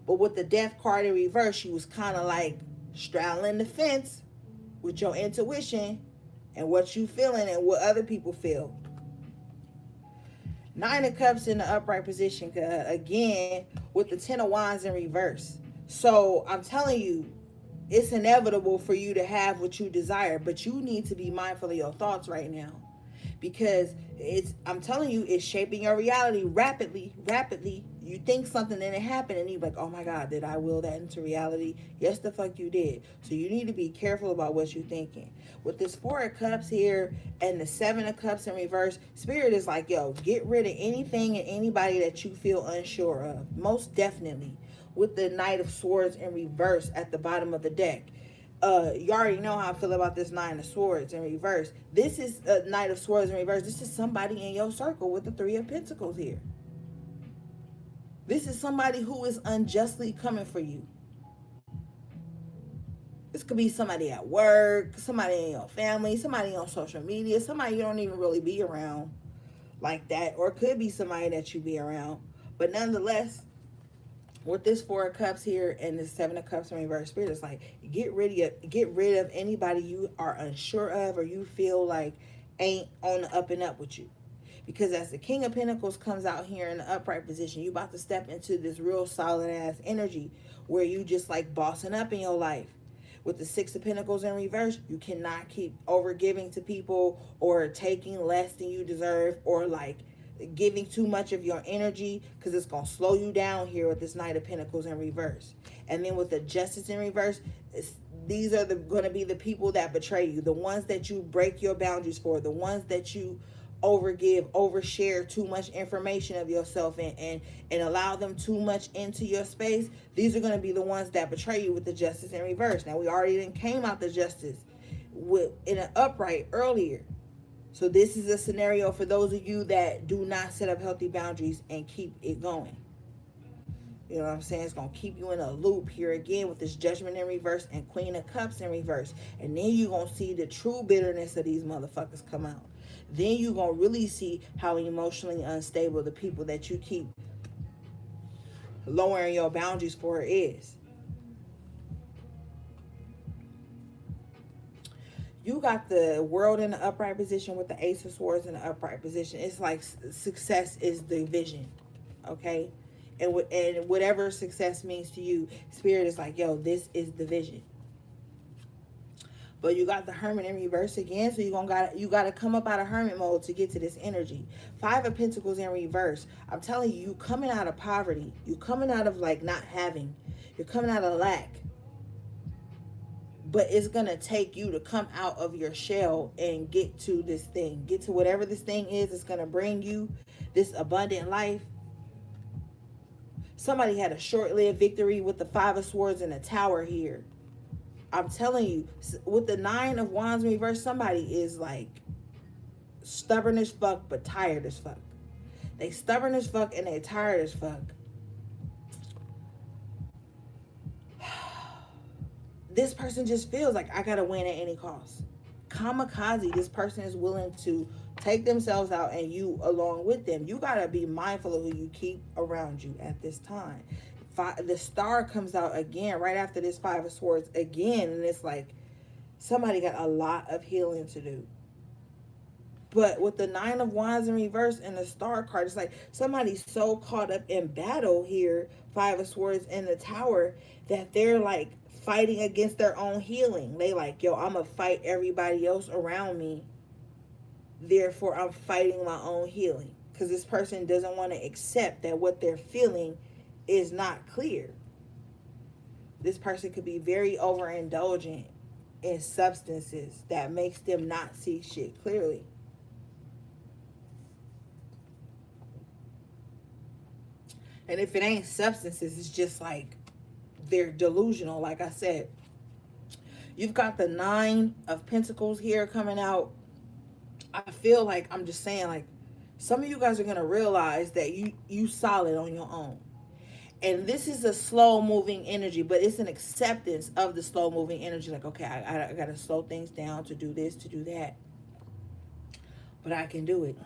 But with the Death card in reverse, you was kind of like straddling the fence with your intuition and what you feeling and what other people feel. Nine of Cups in the upright position, again, with the Ten of Wands in reverse. So I'm telling you, it's inevitable for you to have what you desire, but you need to be mindful of your thoughts right now. because I'm telling you, it's shaping your reality rapidly. You think something and it happened, and you're like, oh my God, did I will that into reality? Yes, the fuck you did. So you need to be careful about what you're thinking. With this Four of Cups here and the Seven of Cups in reverse, Spirit is like, yo, get rid of anything and anybody that you feel unsure of. Most definitely. With the Knight of Swords in reverse at the bottom of the deck, you already know how I feel about this Nine of Swords in reverse. This is a Knight of Swords in reverse. This is somebody in your circle with the Three of Pentacles here. This is somebody who is unjustly coming for you. This could be somebody at work, somebody in your family, somebody on social media, somebody you don't even really be around like that, or it could be somebody that you be around. But nonetheless, with this Four of Cups here and this Seven of Cups in reverse, Spirit is like, get rid of anybody you are unsure of or you feel like ain't on the up and up with you. Because as the King of Pentacles comes out here in the upright position, you about to step into this real solid ass energy where you just like bossing up in your life. With the Six of Pentacles in reverse, you cannot keep over giving to people or taking less than you deserve, or like giving too much of your energy, because it's going to slow you down here with this Knight of Pentacles in reverse. And then with the Justice in reverse, these are going to be the people that betray you, the ones that you break your boundaries for, the ones that you overshare too much information of yourself and allow them too much into your space. These are going to be the ones that betray you with the Justice in reverse. Now, we already came out the Justice in an upright earlier. So this is a scenario for those of you that do not set up healthy boundaries and keep it going. You know what I'm saying? It's going to keep you in a loop here again with this Judgment in reverse and Queen of Cups in reverse. And then you're going to see the true bitterness of these motherfuckers come out. Then you're going to really see how emotionally unstable the people that you keep lowering your boundaries for is. You got the World in the upright position with the Ace of Swords in the upright position. It's like success is the vision, okay? And whatever success means to you, Spirit is like, yo, this is the vision. But you got the Hermit in reverse again, so you gotta come up out of hermit mode to get to this energy. Five of Pentacles in reverse. I'm telling you, you coming out of poverty. You coming out of like not having. You're coming out of lack. But it's going to take you to come out of your shell and get to this thing. Get to whatever this thing is. It's going to bring you this abundant life. Somebody had a short-lived victory with the Five of Swords in the Tower here. I'm telling you, with the Nine of Wands in reverse, somebody is like stubborn as fuck, but tired as fuck. They stubborn as fuck and they tired as fuck. This person just feels like I gotta win at any cost. Kamikaze, this person is willing to take themselves out and you along with them. You gotta be mindful of who you keep around you at this time. The Star comes out again right after this Five of Swords again, and it's like somebody got a lot of healing to do. But with the Nine of Wands in reverse and the Star card, it's like somebody's so caught up in battle here, Five of Swords in the Tower, that they're like fighting against their own healing. They like, yo, I'm gonna fight everybody else around me. Therefore, I'm fighting my own healing. Because this person doesn't want to accept that what they're feeling is not clear. This person could be very overindulgent in substances that makes them not see shit clearly. And if it ain't substances, it's just like they're delusional, like I said. You've got the Nine of Pentacles here coming out. I feel like, I'm just saying, like, some of you guys are going to realize that you solid on your own. And this is a slow moving energy, but it's an acceptance of the slow moving energy. Like, okay, I got to slow things down to do this, to do that. But I can do it.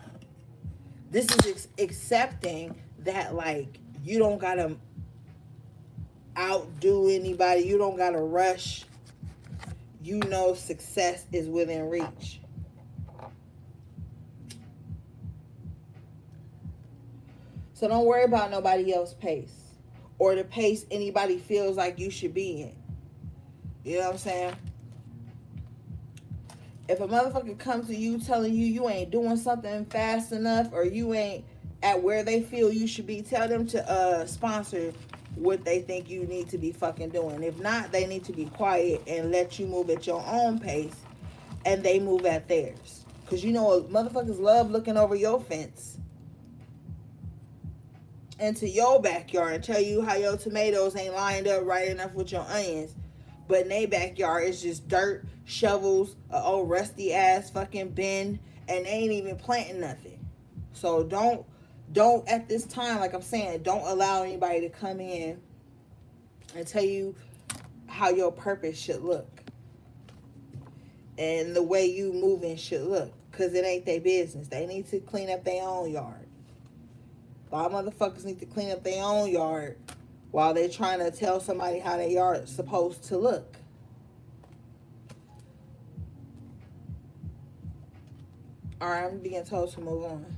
This is accepting that, like, you don't got to outdo anybody. You don't got to rush. You know success is within reach. So don't worry about nobody else's pace or the pace anybody feels like you should be in. You know what I'm saying? If a motherfucker comes to you telling you you ain't doing something fast enough or you ain't at where they feel you should be, tell them to sponsor what they think you need to be fucking doing. If not, they need to be quiet and let you move at your own pace and they move at theirs. Cause you know motherfuckers love looking over your fence into your backyard and tell you how your tomatoes ain't lined up right enough with your onions. But in their backyard, it's just dirt, shovels, a old rusty ass fucking bin, and they ain't even planting nothing. So don't at this time, like I'm saying, don't allow anybody to come in and tell you how your purpose should look and the way you moving should look. Cause it ain't their business. They need to clean up their own yard. A lot of motherfuckers need to clean up their own yard while they're trying to tell somebody how their yard's supposed to look. Alright, I'm being told to move on.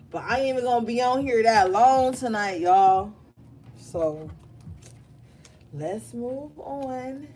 But I ain't even gonna be on here that long tonight, y'all. So let's move on.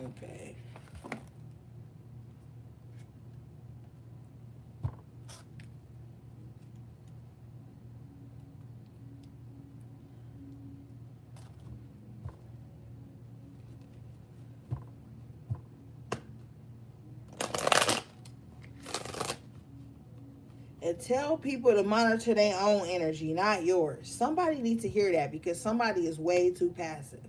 Okay. And tell people to monitor their own energy, not yours. Somebody needs to hear that because somebody is way too passive.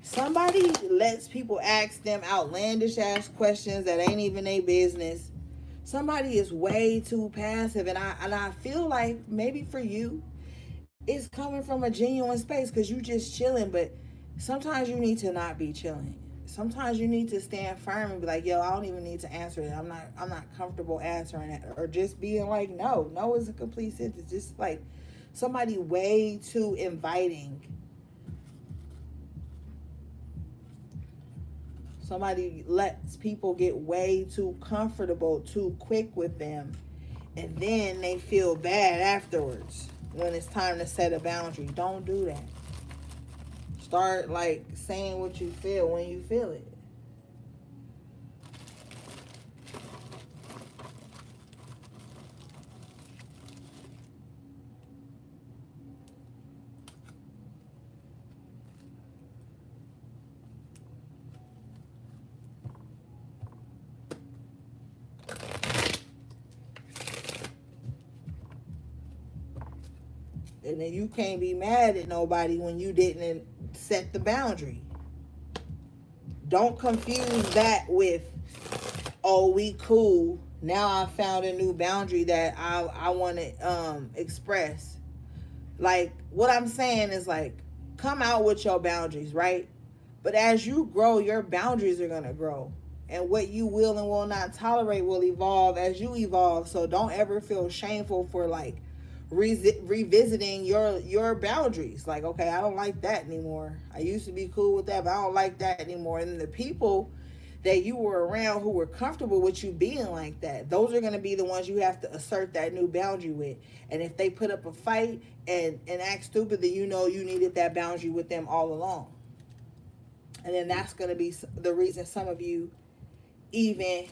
Somebody lets people ask them outlandish ass questions that ain't even their business. Somebody is way too passive, and I feel like maybe for you, it's coming from a genuine space because you just chilling. But sometimes you need to not be chilling. Sometimes you need to stand firm and be like, yo, I don't even need to answer it. I'm not comfortable answering it, or just being like, no. No is a complete sentence. Just like somebody way too inviting. Somebody lets people get way too comfortable too quick with them, and then they feel bad afterwards when it's time to set a boundary. Don't do that. Start like saying what you feel when you feel it. And then you can't be mad at nobody when you didn't set the boundary. Don't confuse that with, oh, we cool. Now I found a new boundary that I want to express. Like, what I'm saying is, like, come out with your boundaries, right? But as you grow, your boundaries are going to grow. And what you will and will not tolerate will evolve as you evolve. So don't ever feel shameful for, like, revisiting your boundaries. Like, okay, I don't like that anymore. I used to be cool with that, but I don't like that anymore. And the people that you were around who were comfortable with you being like that, those are going to be the ones you have to assert that new boundary with. And if they put up a fight and act stupid, then you know you needed that boundary with them all along. And then that's going to be the reason some of you even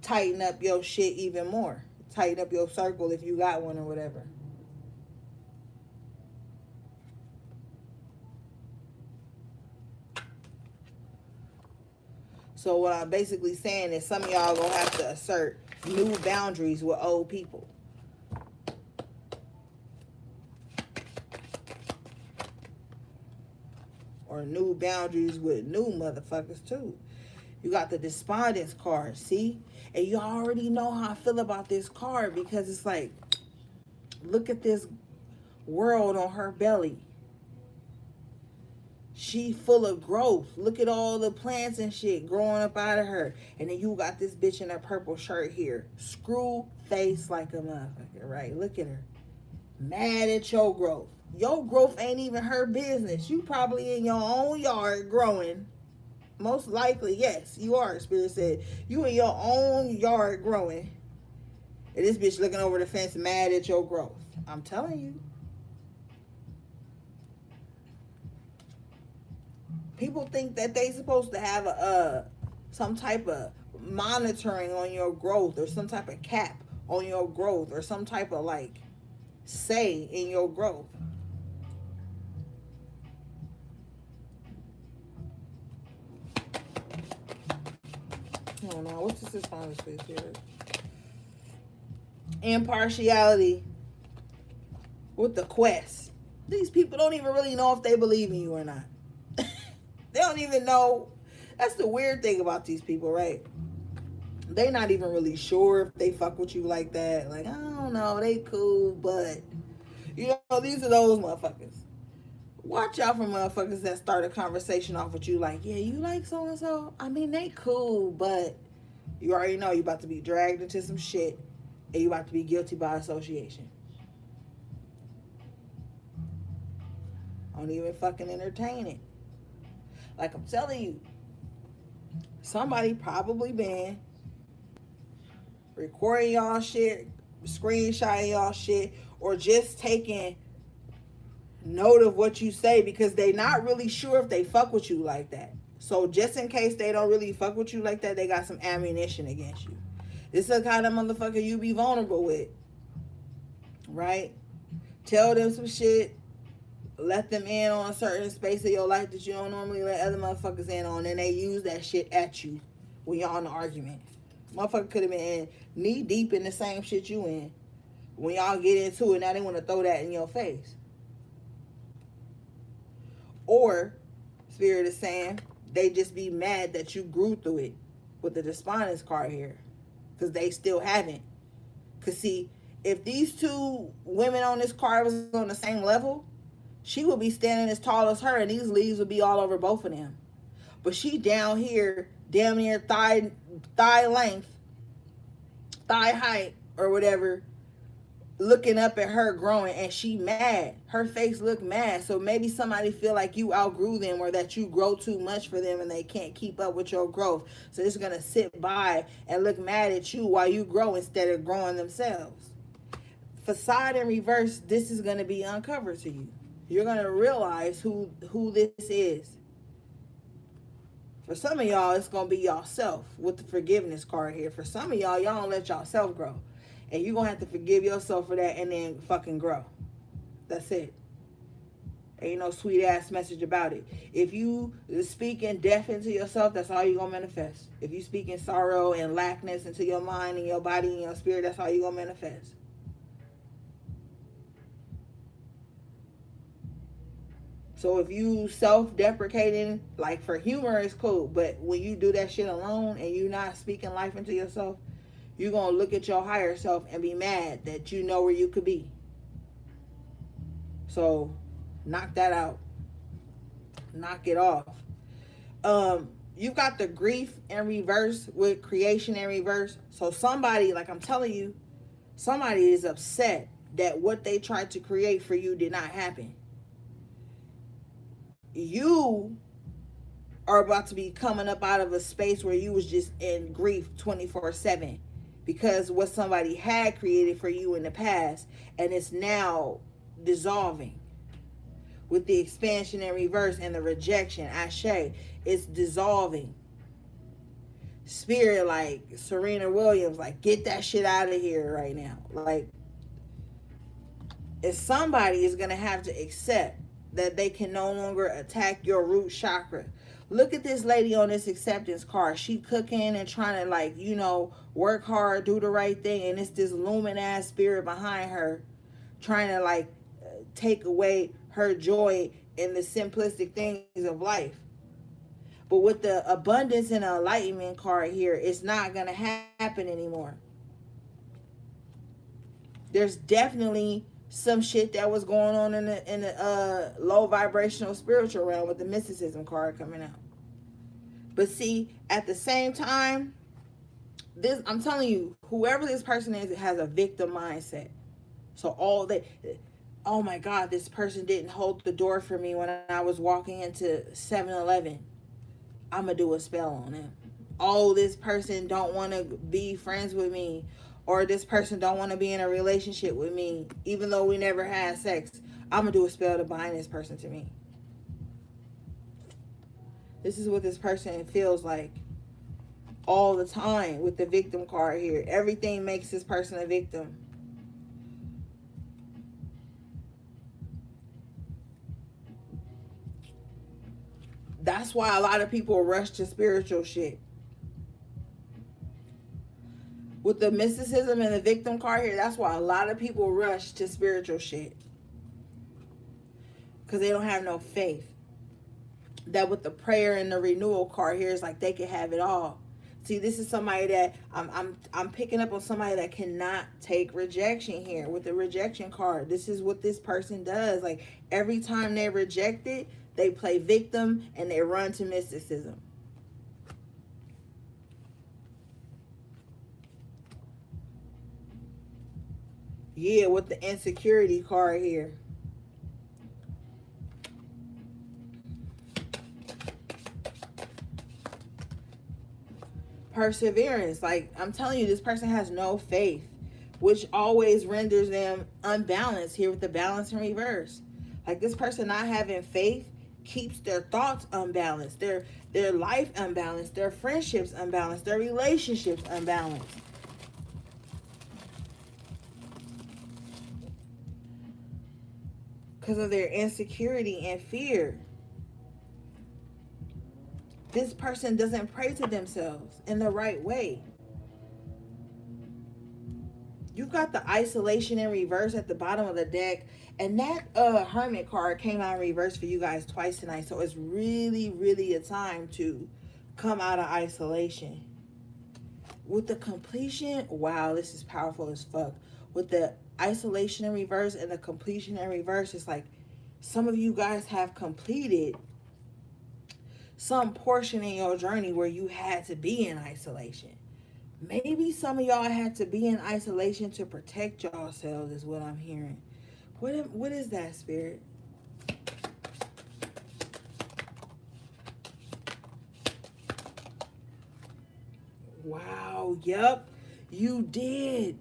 tighten up your shit even more. Tighten up your circle if you got one or whatever. So what I'm basically saying is some of y'all gonna have to assert new boundaries with old people. Or new boundaries with new motherfuckers too. You got the despondence card, see? And you already know how I feel about this card because it's like, look at this world on her belly. She full of growth. Look at all the plants and shit growing up out of her. And then you got this bitch in a purple shirt here. Screw face like a motherfucker, right? Look at her. Mad at your growth. Your growth ain't even her business. You probably in your own yard growing. Most likely, yes, you are. Spirit said you in your own yard growing. And this bitch looking over the fence mad at your growth. I'm telling you. People think that they supposed to have some type of monitoring on your growth or some type of cap on your growth or some type of like say in your growth. I don't know. What's this response space here? Impartiality with the quest. These people don't even really know if they believe in you or not. They don't even know. That's the weird thing about these people, right? They not even really sure if they fuck with you like that. Like, I don't know, they cool, but you know, these are those motherfuckers. Watch out for motherfuckers that start a conversation off with you like, yeah, you like so and so. I mean, they cool, but you already know you about to be dragged into some shit and you about to be guilty by association. Don't even fucking entertain it. Like I'm telling you, somebody probably been recording y'all shit, screenshotting y'all shit, or just taking note of what you say because they not really sure if they fuck with you like that. So just in case they don't really fuck with you like that, they got some ammunition against you. This is the kind of motherfucker you be vulnerable with, right? Tell them some shit, let them in on a certain space of your life that you don't normally let other motherfuckers in on, and they use that shit at you when y'all in an argument. Motherfucker could have been knee deep in the same shit you in. When y'all get into it, now they want to throw that in your face. Or, Spirit is saying, they just be mad that you grew through it with the despondence card here. Because they still haven't. Because see, if these two women on this card was on the same level, she would be standing as tall as her and these leaves would be all over both of them. But she down here, damn near thigh length, thigh height, or whatever, looking up at her growing, and she mad. Her face look mad. So maybe somebody feel like you outgrew them or that you grow too much for them and they can't keep up with your growth. So they're just gonna sit by and look mad at you while you grow instead of growing themselves. Facade in reverse, this is gonna be uncovered to you. You're gonna realize who this is. For some of y'all, it's gonna be yourself with the forgiveness card here. For some of y'all don't let yourself grow. And you're gonna have to forgive yourself for that and then fucking grow. That's it. Ain't no sweet ass message about it. If you speaking death into yourself, that's all you're gonna manifest. If you speaking sorrow and lackness into your mind and your body and your spirit, that's all you're gonna manifest. So if you self-deprecating, like for humor is cool, but when you do that shit alone and you not speaking life into yourself, you're going to look at your higher self and be mad that you know where you could be. So knock that out. Knock it off. You've got the grief in reverse with creation in reverse. So somebody, like I'm telling you, somebody is upset that what they tried to create for you did not happen. You are about to be coming up out of a space where you was just in grief 24/7 because what somebody had created for you in the past, and it's now dissolving with the expansion in reverse and the rejection. Ashe, it's dissolving. Spirit, like Serena Williams, like get that shit out of here right now. Like, if somebody is gonna have to accept that they can no longer attack your root chakra. Look at this lady on this acceptance card. She cooking and trying to, like, work hard, do the right thing, and it's this looming ass spirit behind her trying to, like, take away her joy in the simplistic things of life. But with the abundance and enlightenment card here, it's not gonna happen anymore. There's definitely some shit that was going on in the low vibrational spiritual realm with the mysticism card coming out. But see, at the same time, this, I'm telling you, whoever this person is, it has a victim mindset. So all they, oh my God, this person didn't hold the door for me when I was walking into 7-Eleven. I'm gonna do a spell on them. Oh, this person don't want to be friends with me, or this person don't want to be in a relationship with me, even though we never had sex. I'm gonna do a spell to bind this person to me. This is what this person feels like all the time with the victim card here. Everything makes this person a victim. That's why a lot of people rush to spiritual shit. With the mysticism and the victim card here, that's why a lot of people rush to spiritual shit. Because they don't have no faith. That with the prayer and the renewal card here, is like they can have it all. See, this is somebody that I'm picking up on, somebody that cannot take rejection here with the rejection card. This is what this person does. Like, every time they reject it, they play victim and they run to mysticism. Yeah, with the insecurity card here. Perseverance. Like, I'm telling you, this person has no faith, which always renders them unbalanced here with the balance in reverse. Like, this person not having faith keeps their thoughts unbalanced, their life unbalanced, their friendships unbalanced, their relationships unbalanced. Because of their insecurity and fear. This person doesn't pray to themselves in the right way. You've got the isolation in reverse at the bottom of the deck. And that hermit card came out in reverse for you guys twice tonight. So it's really, really a time to come out of isolation. With the completion, wow, this is powerful as fuck. With the isolation in reverse and the completion in reverse, it's like some of you guys have completed some portion in your journey where you had to be in isolation. Maybe some of y'all had to be in isolation to protect yourselves, is what I'm hearing. What is that, Spirit? Wow, yep, you did.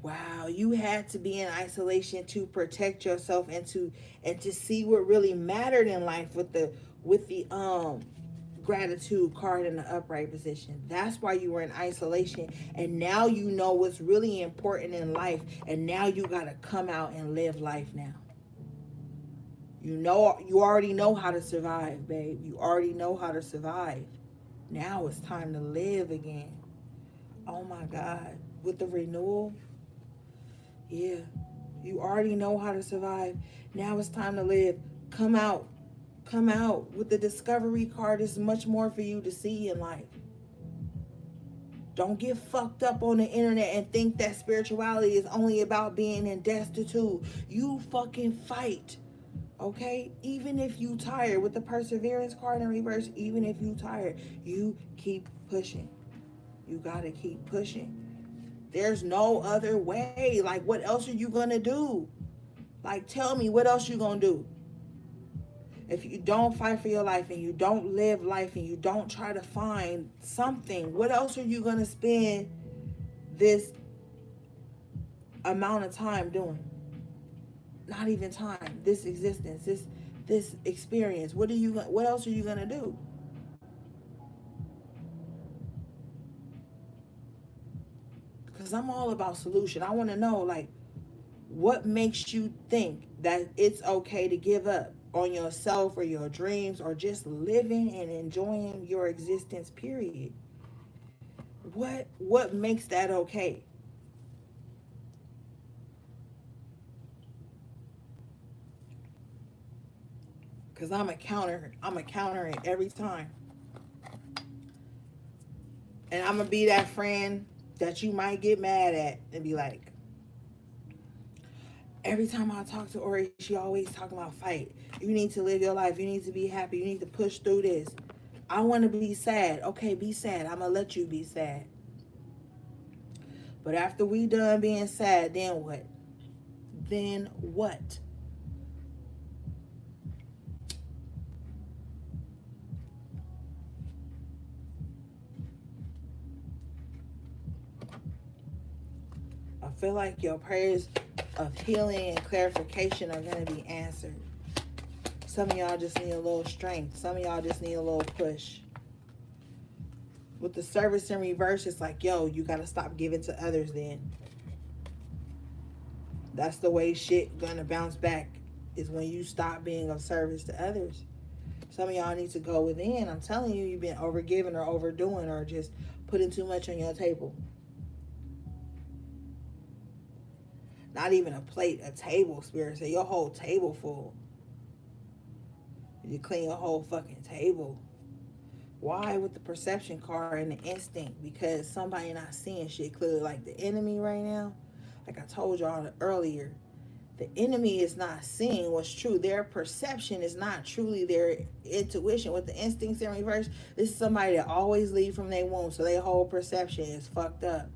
Wow, you had to be in isolation to protect yourself and to see what really mattered in life with the gratitude card in the upright position. That's why you were in isolation, and now you know what's really important in life, and now you got to come out and live life now. You already know how to survive, babe. You already know how to survive. Now it's time to live again. Oh my God. With the renewal, yeah. You already know how to survive. Now it's time to live. Come out. Come out. With the discovery card, there's much more for you to see in life. Don't get fucked up on the internet and think that spirituality is only about being in destitute. You fucking fight. Okay? Even if you tired, with the perseverance card in reverse, even if you tired, you keep pushing. You gotta keep pushing. There's no other way. Like, what else are you gonna do? Like, tell me, what else you gonna do? If you don't fight for your life and you don't live life and you don't try to find something, what else are you gonna spend this amount of time doing? Not even time. This existence, this experience. What else are you gonna do? Because I'm all about solution. I want to know, like, what makes you think that it's okay to give up on yourself or your dreams or just living and enjoying your existence, period. What makes that okay? Cause I'm a counter it every time. And I'm gonna be that friend that you might get mad at and be like, every time I talk to Ori, she always talking about fight. You need to live your life. You need to be happy. You need to push through this. I want to be sad. Okay, be sad. I'm gonna let you be sad. But after we done being sad, then what? Then what? I feel like your prayers of healing and clarification are gonna be answered. Some of y'all just need a little strength. Some of y'all just need a little push. With the service in reverse, it's like, yo, you gotta stop giving to others then. That's the way shit gonna bounce back, is when you stop being of service to others. Some of y'all need to go within. I'm telling you, you've been overgiving or overdoing or just putting too much on your table. Not even a plate, a table, spirit. Say your whole table full. You clean your whole fucking table. Why with the perception card and the instinct? Because somebody not seeing shit clearly. Like the enemy right now, like I told y'all earlier, the enemy is not seeing what's true. Their perception is not truly their intuition. With the instincts in reverse, this is somebody that always lead from their womb, so their whole perception is fucked up.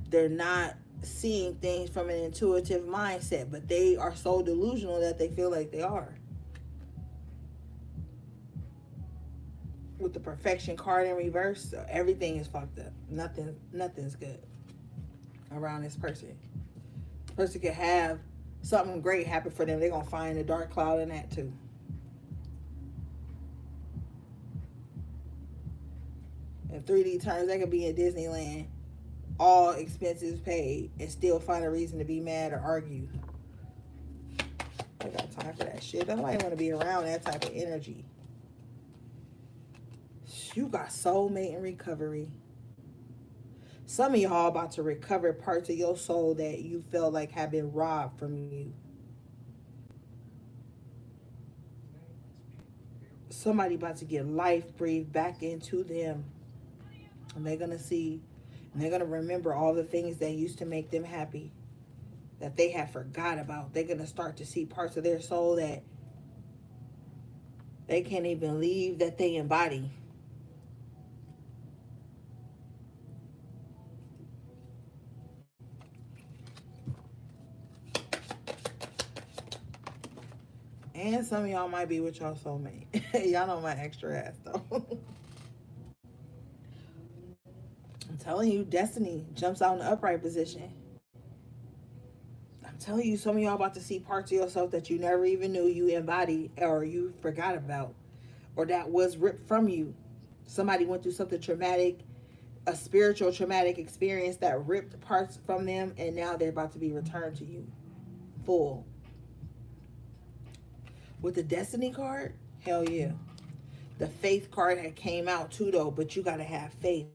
They're not seeing things from an intuitive mindset, but they are so delusional that they feel like they are. With the perfection card in reverse, so everything is fucked up. Nothing's good around this person. Person could have something great happen for them. They're gonna find a dark cloud in that too. In 3D terms, they could be in Disneyland, all expenses paid, and still find a reason to be mad or argue. I got time for that shit. Nobody want to be around that type of energy. You got soulmate in recovery. Some of y'all about to recover parts of your soul that you felt like have been robbed from you. Somebody about to get life breathed back into them. And they're going to see, and they're going to remember all the things that used to make them happy, that they had forgot about. They're going to start to see parts of their soul that they can't even leave, that they embody. And some of y'all might be with y'all soulmate. Y'all know my extra ass though. I'm telling you, destiny jumps out in the upright position. I'm telling you, some of y'all about to see parts of yourself that you never even knew you embodied or you forgot about, or that was ripped from you. Somebody went through something traumatic, a spiritual traumatic experience that ripped parts from them, and now they're about to be returned to you full. With the destiny card, hell yeah. The faith card had came out too though, but you gotta have faith.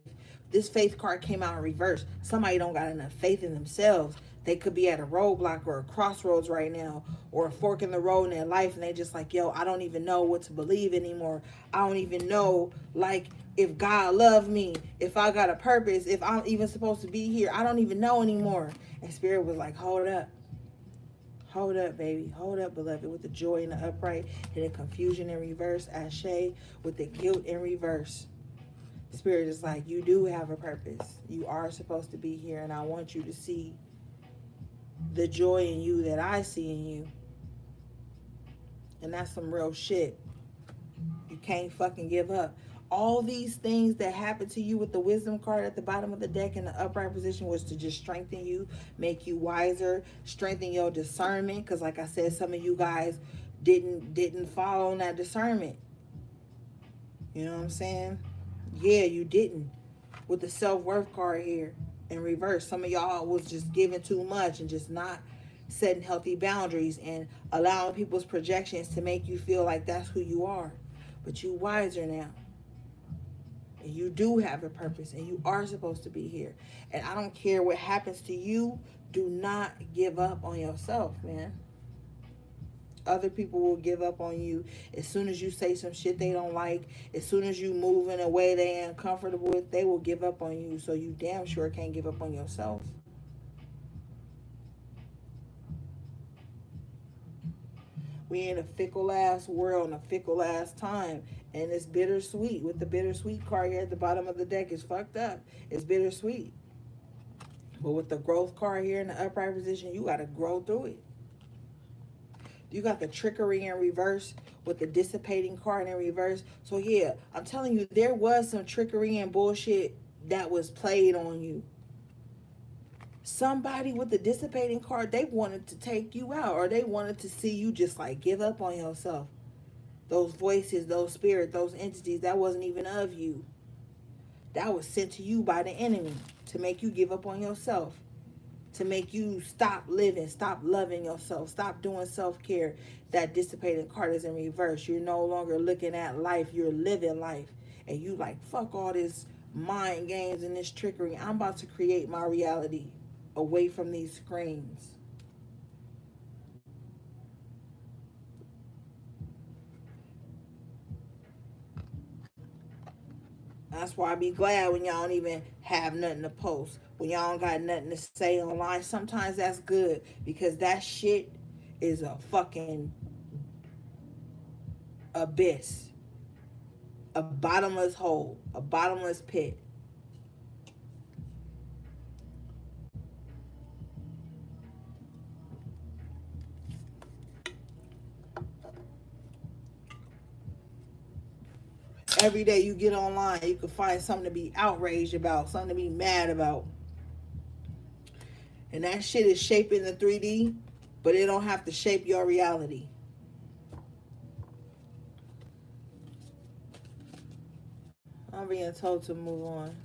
This faith card came out in reverse. Somebody don't got enough faith in themselves. They could be at a roadblock or a crossroads right now, or a fork in the road in their life, and they just like, yo, I don't even know what to believe anymore. I don't even know, like, if God loved me, if I got a purpose, if I'm even supposed to be here. I don't even know anymore. And Spirit was like, hold up. Hold up, baby. Hold up, beloved. With the joy in the upright and the confusion in reverse. Ashe, with the guilt in reverse. Spirit is like, you do have a purpose. You are supposed to be here, and I want you to see the joy in you that I see in you. And that's some real shit. You can't fucking give up. All these things that happened to you with the wisdom card at the bottom of the deck in the upright position was to just strengthen you, make you wiser, strengthen your discernment. Because like I said, some of you guys didn't follow on that discernment. You know what I'm saying? Yeah, you didn't. With the self-worth card here in reverse, some of y'all was just giving too much and just not setting healthy boundaries and allowing people's projections to make you feel like that's who you are. But you wiser now. And you do have a purpose and you are supposed to be here. And I don't care what happens to you, do not give up on yourself, man. Other people will give up on you as soon as you say some shit they don't like. As soon as you move in a way they ain't comfortable with, they will give up on you. So you damn sure can't give up on yourself. We in a fickle ass world and a fickle ass time. And it's bittersweet. With the bittersweet card here at the bottom of the deck, is fucked up. It's bittersweet. But with the growth card here in the upright position, you gotta grow through it. You got the trickery in reverse with the dissipating card in reverse. So yeah, I'm telling you, there was some trickery and bullshit that was played on you. Somebody with the dissipating card, they wanted to take you out, or they wanted to see you just like give up on yourself. Those voices, those spirits, those entities, that wasn't even of you. That was sent to you by the enemy to make you give up on yourself. To make you stop living, stop loving yourself, stop doing self-care. That dissipating card is in reverse. You're no longer looking at life, you're living life. And you like, fuck all this mind games and this trickery. I'm about to create my reality away from these screens. That's why I be glad when y'all don't even have nothing to post. When y'all don't got nothing to say online. Sometimes that's good because that shit is a fucking abyss. A bottomless hole. A bottomless pit. Every day you get online, you can find something to be outraged about, something to be mad about. And that shit is shaping the 3D, but it don't have to shape your reality. I'm being told to move on.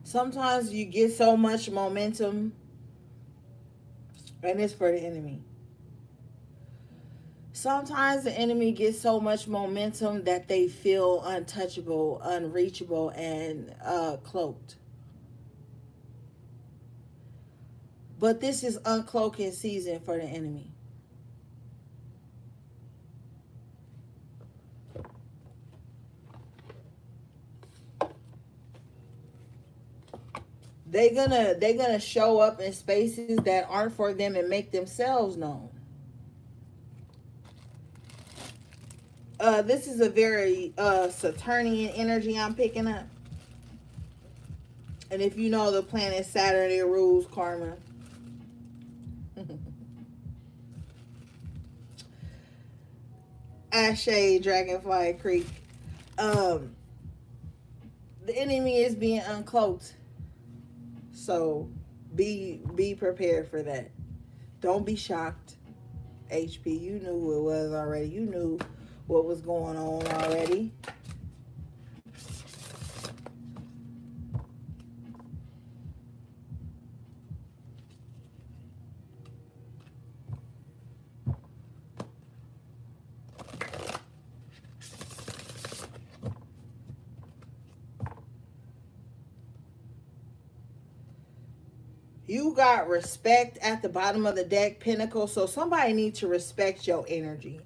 Sometimes you get so much momentum, and it's for the enemy. Sometimes the enemy gets so much momentum that they feel untouchable, unreachable, and cloaked. But this is uncloaking season for the enemy. They're gonna show up in spaces that aren't for them and make themselves known. This is a very Saturnian energy I'm picking up. And if you know the planet Saturn, it rules karma. Ashe, Dragonfly Creek. Um, the enemy is being uncloaked. So be prepared for that. Don't be shocked. HP, you knew who it was already. You knew what was going on already. You got respect at the bottom of the deck, Pinnacle. So somebody needs to respect your energy.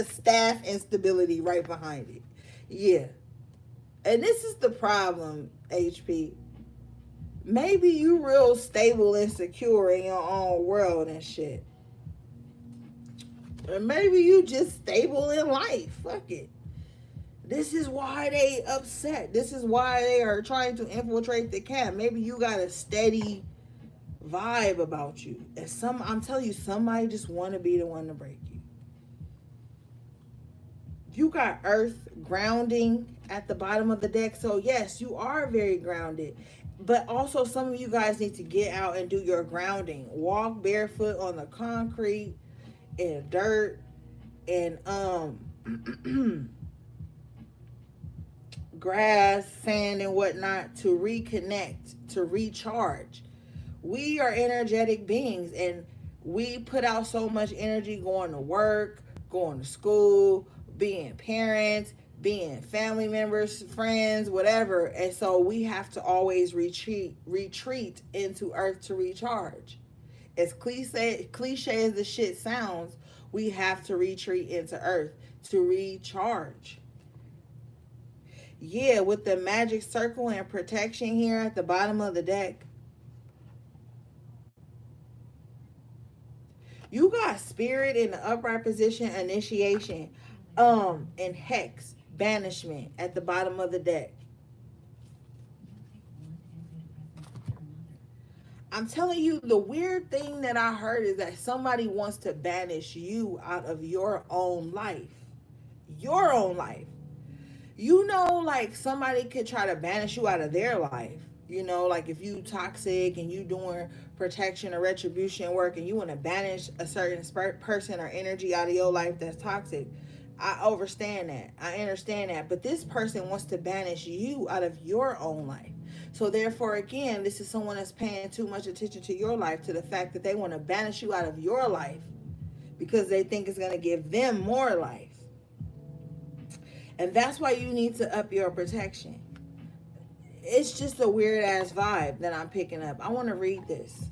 Staff instability right behind it. Yeah. And this is the problem, HP. Maybe you real stable and secure in your own world and shit. Maybe you just stable in life. Fuck it. This is why they upset. This is why they are trying to infiltrate the camp. Maybe you got a steady vibe about you. And I'm telling you, somebody just want to be the one to break you. You got earth grounding at the bottom of the deck. So yes, you are very grounded. But also some of you guys need to get out and do your grounding. Walk barefoot on the concrete and dirt and grass, sand, and whatnot to reconnect, to recharge. We are energetic beings and we put out so much energy going to work, going to school, being parents, being family members, friends, whatever. And so we have to always retreat into earth to recharge. As cliche as the shit sounds, we have to retreat into earth to recharge. Yeah, with the magic circle and protection here at the bottom of the deck, you got spirit in the upright position, initiation, and hex, banishment at the bottom of the deck. I'm telling you, the weird thing that I heard is that somebody wants to banish you out of your own life. Your own life. You know, like somebody could try to banish you out of their life. You know, like if you toxic and you doing protection or retribution work and you want to banish a certain person or energy out of your life that's toxic, I understand that. I understand that. But this person wants to banish you out of your own life. So therefore, again, this is someone that's paying too much attention to your life, to the fact that they want to banish you out of your life because they think it's going to give them more life. And that's why you need to up your protection. It's just a weird ass vibe that I'm picking up. I want to read this.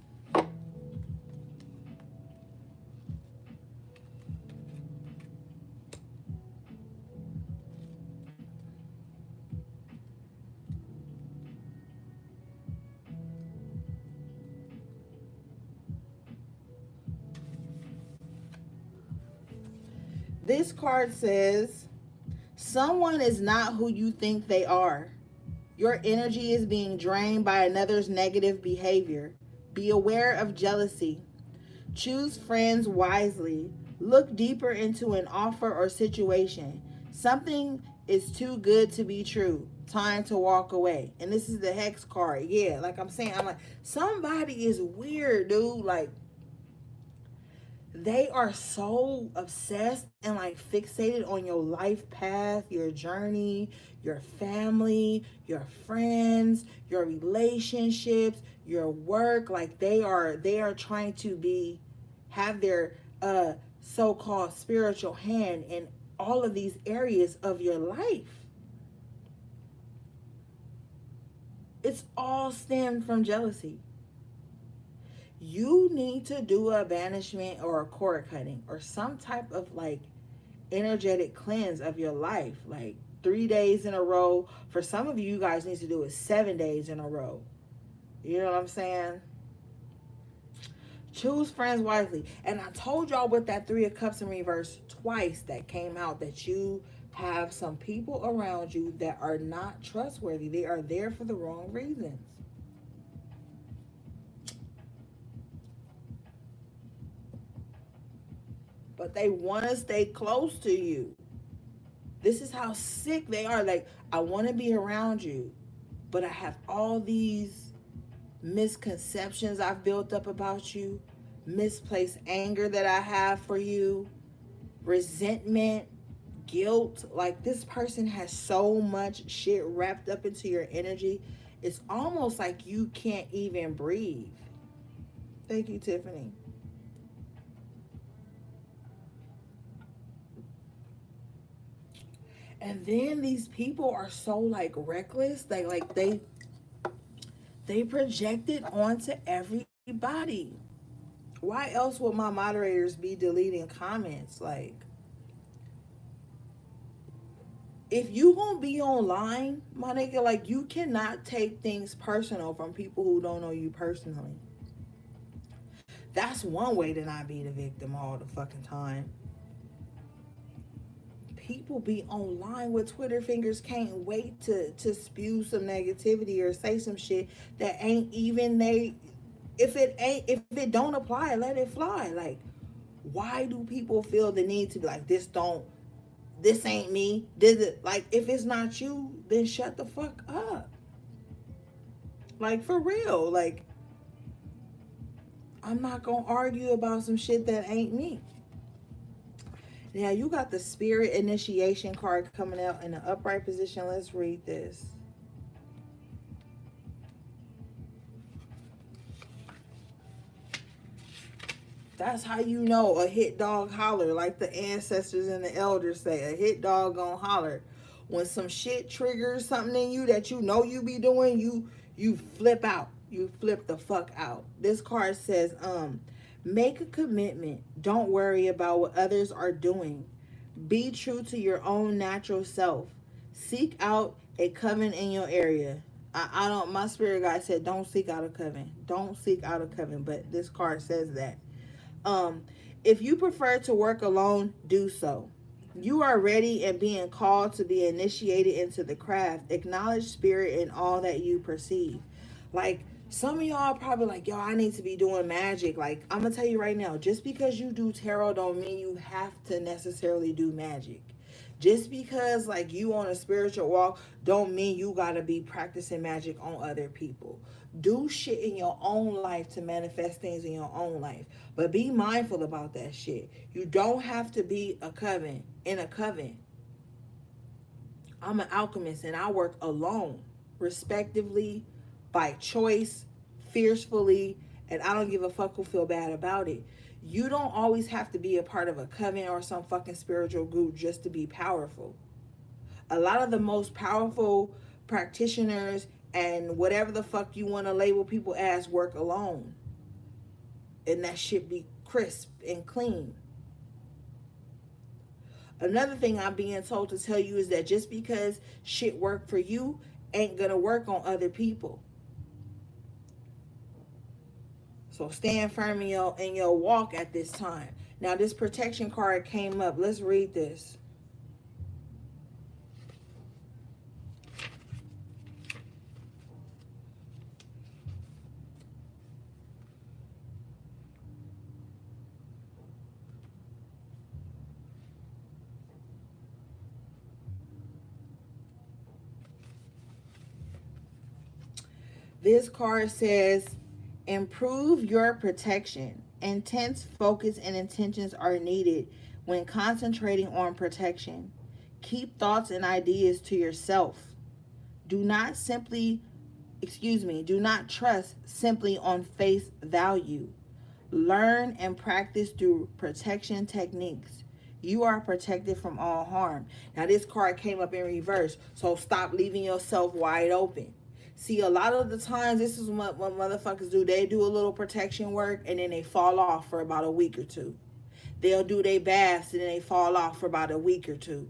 This card says, someone is not who you think they are. Your energy is being drained by another's negative behavior. Be aware of jealousy. Choose friends wisely. Look deeper into an offer or situation. Something is too good to be true. Time to walk away. And this is the hex card. Yeah, like I'm saying, I'm like, somebody is weird, dude. Like, they are so obsessed and like fixated on your life path, your journey, your family, your friends, your relationships, your work. Like they are trying to be have their so-called spiritual hand in all of these areas of your life. It's all stemmed from jealousy. You need to do a banishment or a cord cutting or some type of like energetic cleanse of your life, like 3 days in a row. For some of you, you guys need to do it 7 days in a row. You know what I'm saying? Choose friends wisely. And I told y'all with that Three of Cups in reverse twice that came out that you have some people around you that are not trustworthy. They are there for the wrong reasons. But they want to stay close to you. This is how sick they are. Like, I want to be around you, but I have all these misconceptions I've built up about you, misplaced anger that I have for you, resentment, guilt. Like, this person has so much shit wrapped up into your energy. It's almost like you can't even breathe. Thank you, Tiffany. And then these people are so like reckless. They project it onto everybody. Why else would my moderators be deleting comments? Like, if you gonna be online, my nigga, like you cannot take things personal from people who don't know you personally. That's one way to not be the victim all the fucking time. people be online with Twitter fingers, can't wait to spew some negativity or say some shit that ain't even they. If it don't apply, let it fly. Like, why do people feel the need to be like, this ain't me? Did it, like, if it's not you, then shut the fuck up. Like, for real. Like, I'm not gonna argue about some shit that ain't me. Now you got the spirit initiation card coming out in the upright position. Let's read this. That's how you know a hit dog holler, like the ancestors and the elders say. A hit dog gonna holler. When some shit triggers something in you that you know you be doing, you flip out. You flip the fuck out. This card says, make a commitment. Don't worry about what others are doing. Be true to your own natural self. Seek out a coven in your area. I don't, my spirit guide said, don't seek out a coven. Don't seek out a coven, but this card says that. Um, if you prefer to work alone, do so. You are ready and being called to be initiated into the craft. Acknowledge spirit in all that you perceive. Like, some of y'all probably like, yo, I need to be doing magic. Like, I'm gonna tell you right now, just because you do tarot don't mean you have to necessarily do magic. Just because like you on a spiritual walk don't mean you gotta be practicing magic on other people. Do shit in your own life to manifest things in your own life. But be mindful about that shit. You don't have to be a coven in a coven. I'm an alchemist and I work alone, respectively, by choice, fiercefully, and I don't give a fuck who feel bad about it. You don't always have to be a part of a coven or some fucking spiritual group just to be powerful. A lot of the most powerful practitioners and whatever the fuck you want to label people as work alone. And that shit be crisp and clean. Another thing I'm being told to tell you is that just because shit work for you ain't gonna work on other people. So stand firm in your walk at this time. Now this protection card came up. Let's read this. This card says, improve your protection. Intense focus and intentions are needed when concentrating on protection. Keep thoughts and ideas to yourself. Do not simply, do not trust simply on face value. Learn and practice through protection techniques. You are protected from all harm. Now, this card came up in reverse, so stop leaving yourself wide open. See, a lot of the times, this is what motherfuckers do. They do a little protection work, and then they fall off for about a week or two. They'll do their baths, and then they fall off for about a week or two.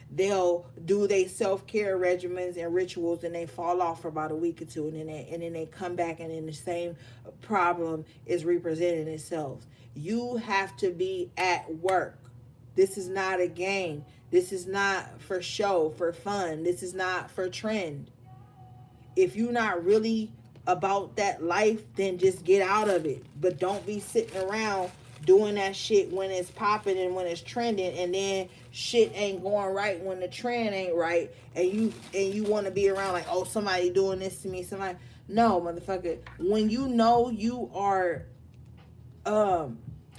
They'll do their self-care regimens and rituals, and they fall off for about a week or two, and then they come back, and then the same problem is representing itself. You have to be at work. This is not a game. This is not for show, for fun. This is not for trend. If you're not really about that life, then just get out of it. But don't be sitting around doing that shit when it's popping and when it's trending, and then shit ain't going right when the trend ain't right, and you want to be around like, oh, somebody doing this to me, somebody. No, motherfucker. When you know you are a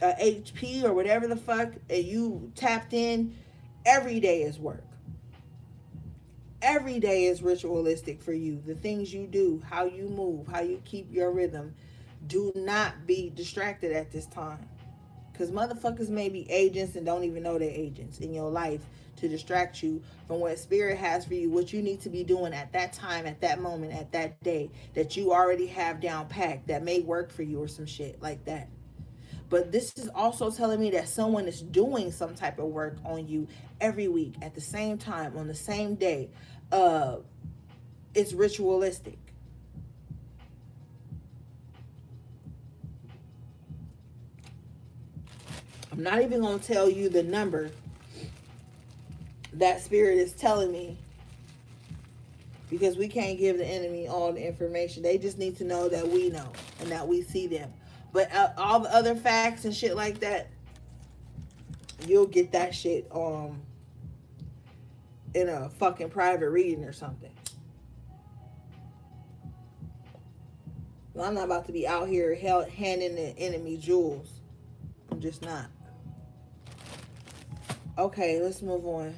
HP or whatever the fuck, and you tapped in, every day is work. Every day is ritualistic for you. The things you do, how you move, how you keep your rhythm. Do not be distracted at this time. Because motherfuckers may be agents and don't even know they're agents in your life to distract you from what spirit has for you, what you need to be doing at that time, at that moment, at that day, that you already have down packed, that may work for you or some shit like that. But this is also telling me that someone is doing some type of work on you every week at the same time, on the same day. It's ritualistic. I'm not even going to tell you the number That spirit is telling me, because we can't give the enemy all the information. They just need to know that we know and that we see them. But all the other facts and shit like that, you'll get that shit in a fucking private reading or something. Well, I'm not about to be out here handing the enemy jewels. I'm just not. Okay, let's move on.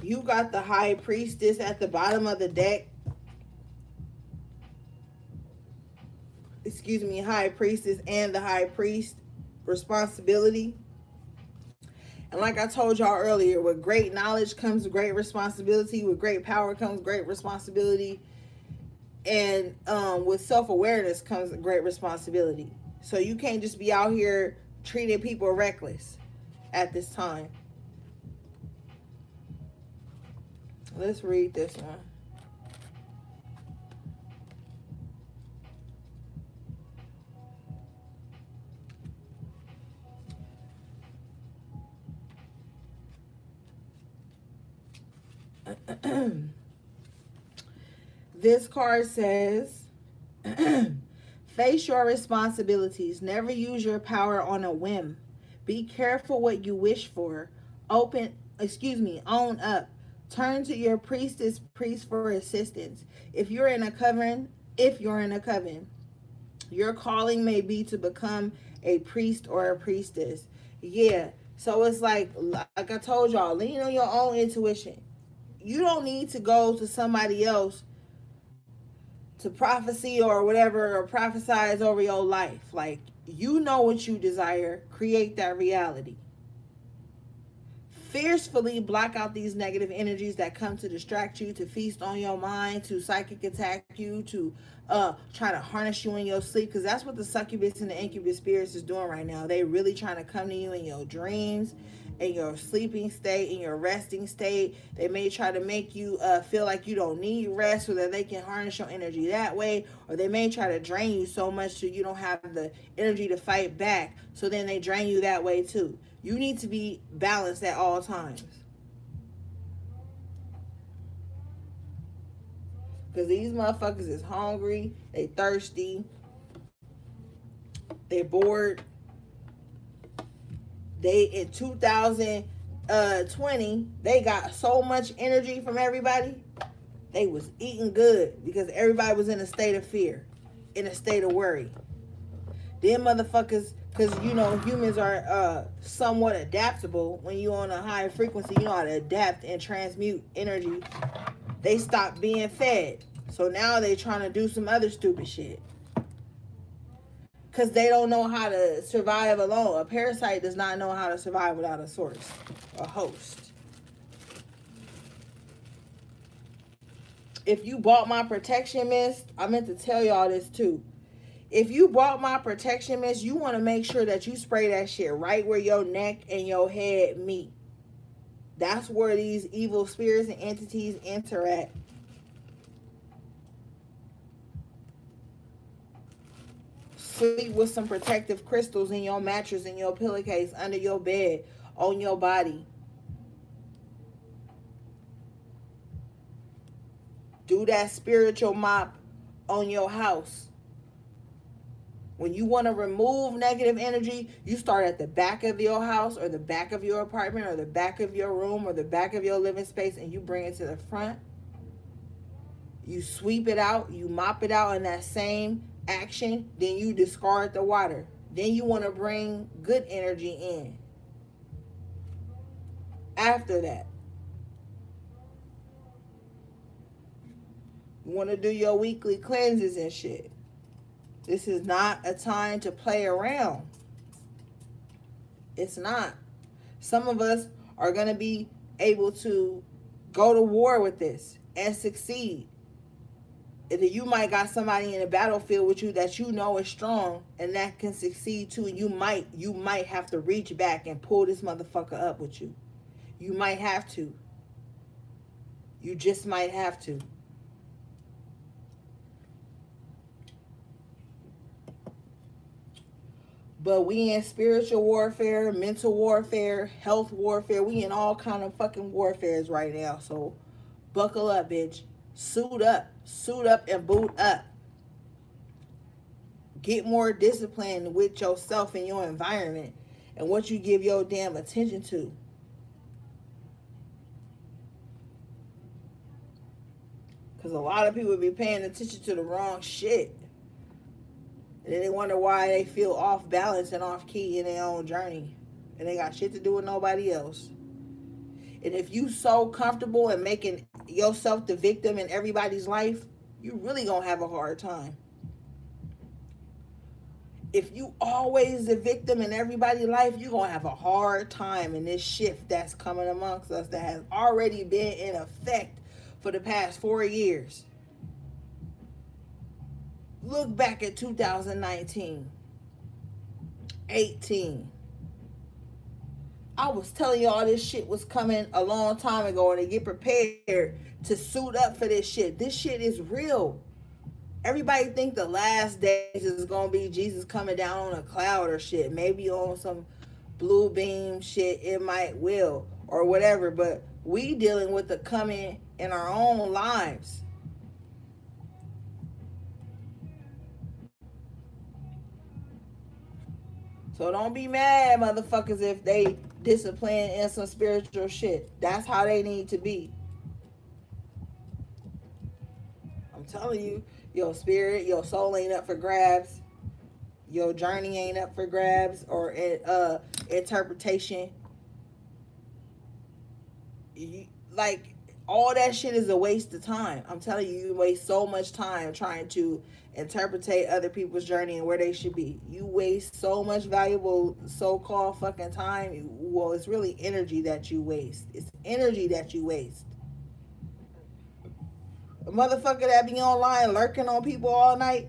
You got the High Priestess at the bottom of the deck. Excuse me, High Priestess and the High Priest. Responsibility. And like I told y'all earlier, with great knowledge comes great responsibility. With great power comes great responsibility. And with self-awareness comes great responsibility. So you can't just be out here treating people reckless at this time. Let's read this one. This card says, face your responsibilities. Never use your power on a whim. Be careful what you wish for. Own up. Turn to your priest for assistance. If you're in a coven, your calling may be to become a priest or a priestess. Yeah. So it's like I told y'all, lean on your own intuition. You don't need to go to somebody else to prophecy or whatever, or prophesize over your life. Like, you know what you desire. Create that reality. Fiercely block out these negative energies that come to distract you, to feast on your mind, to psychic attack you, to try to harness you in your sleep, because that's what the succubus and the incubus spirits is doing right now. They really trying to come to you in your dreams, in your sleeping state, in your resting state. They may try to make you feel like you don't need rest, so that they can harness your energy that way, or they may try to drain you so much so you don't have the energy to fight back, so then they drain you that way too. You need to be balanced at all times. Because these motherfuckers is hungry, they thirsty, they bored. They, in 2020, they got so much energy from everybody. They was eating good because everybody was in a state of fear, in a state of worry. Them motherfuckers, because you know humans are somewhat adaptable. When you on a high frequency, you know how to adapt and transmute energy. They stopped being fed, so now they trying to do some other stupid shit because they don't know how to survive alone. A parasite does not know how to survive without a source, a host. If you bought my protection mist, I meant to tell y'all this too. If you bought my protection mist, you want to make sure that you spray that shit right where your neck and your head meet. That's where these evil spirits and entities interact. Sleep with some protective crystals in your mattress, in your pillowcase, under your bed, on your body. Do that spiritual mop on your house. When you want to remove negative energy, you start at the back of your house, or the back of your apartment, or the back of your room, or the back of your living space, and you bring it to the front. You sweep it out, you mop it out in that same action, then you discard the water. Then you want to bring good energy in. After that, you want to do your weekly cleanses and shit. This is not a time to play around. It's not. Some of us are going to be able to go to war with this and succeed. And then you might got somebody in the battlefield with you that you know is strong and that can succeed too. And you might have to reach back and pull this motherfucker up with you. You might have to. You just might have to. But we in spiritual warfare, mental warfare, health warfare. We in all kind of fucking warfares right now. So buckle up, bitch. Suit up, and boot up. Get more disciplined with yourself and your environment and what you give your damn attention to. Because a lot of people be paying attention to the wrong shit. And then they wonder why they feel off balance and off key in their own journey. And they got shit to do with nobody else. And if you so comfortable in making yourself the victim in everybody's life, you really gonna have a hard time. If you always the victim in everybody's life, you're gonna have a hard time in this shift that's coming amongst us that has already been in effect for the past 4 years. Look back at 2019, 18. I was telling y'all this shit was coming a long time ago, and to get prepared to suit up for this shit. This shit is real. Everybody think the last days is gonna be Jesus coming down on a cloud or shit. Maybe on some blue beam shit, it might will or whatever. But we dealing with the coming in our own lives. So don't be mad, motherfuckers, if they discipline in some spiritual shit. That's how they need to be. I'm telling you, your spirit, your soul ain't up for grabs. Your journey ain't up for grabs or interpretation. Like, all that shit is a waste of time. I'm telling you, you waste so much time trying to interpretate other people's journey and where they should be. You waste so much valuable so-called fucking time. Well, it's really energy that you waste. It's energy that you waste. A motherfucker that be online lurking on people all night,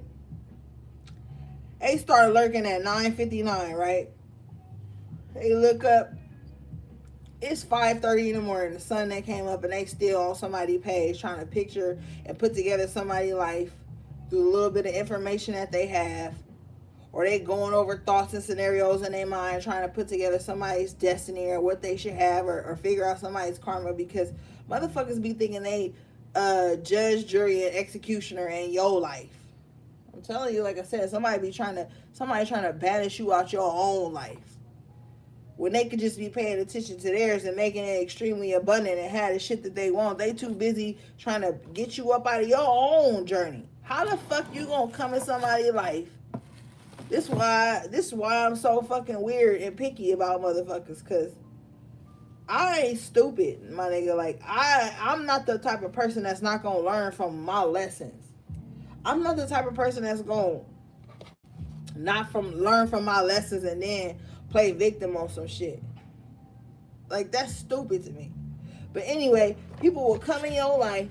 they start lurking at 9:59, right? They look up, it's 5:30 in the morning. The sun that came up and they still on somebody's page trying to picture and put together somebody's life through a little bit of information that they have. Or they going over thoughts and scenarios in their mind trying to put together somebody's destiny or what they should have or figure out somebody's karma, because motherfuckers be thinking they judge, jury, and executioner in your life. I'm telling you, like I said, somebody trying to banish you out your own life, when they could just be paying attention to theirs and making it extremely abundant and have the shit that they want. They too busy trying to get you up out of your own journey. How the fuck you gonna come in somebody's life? This is why I'm so fucking weird and picky about motherfuckers, cause I ain't stupid, my nigga. Like, I'm not the type of person that's not gonna learn from my lessons. I'm not the type of person that's gonna learn from my lessons and then play victim on some shit. Like, that's stupid to me. But anyway, people will come in your life,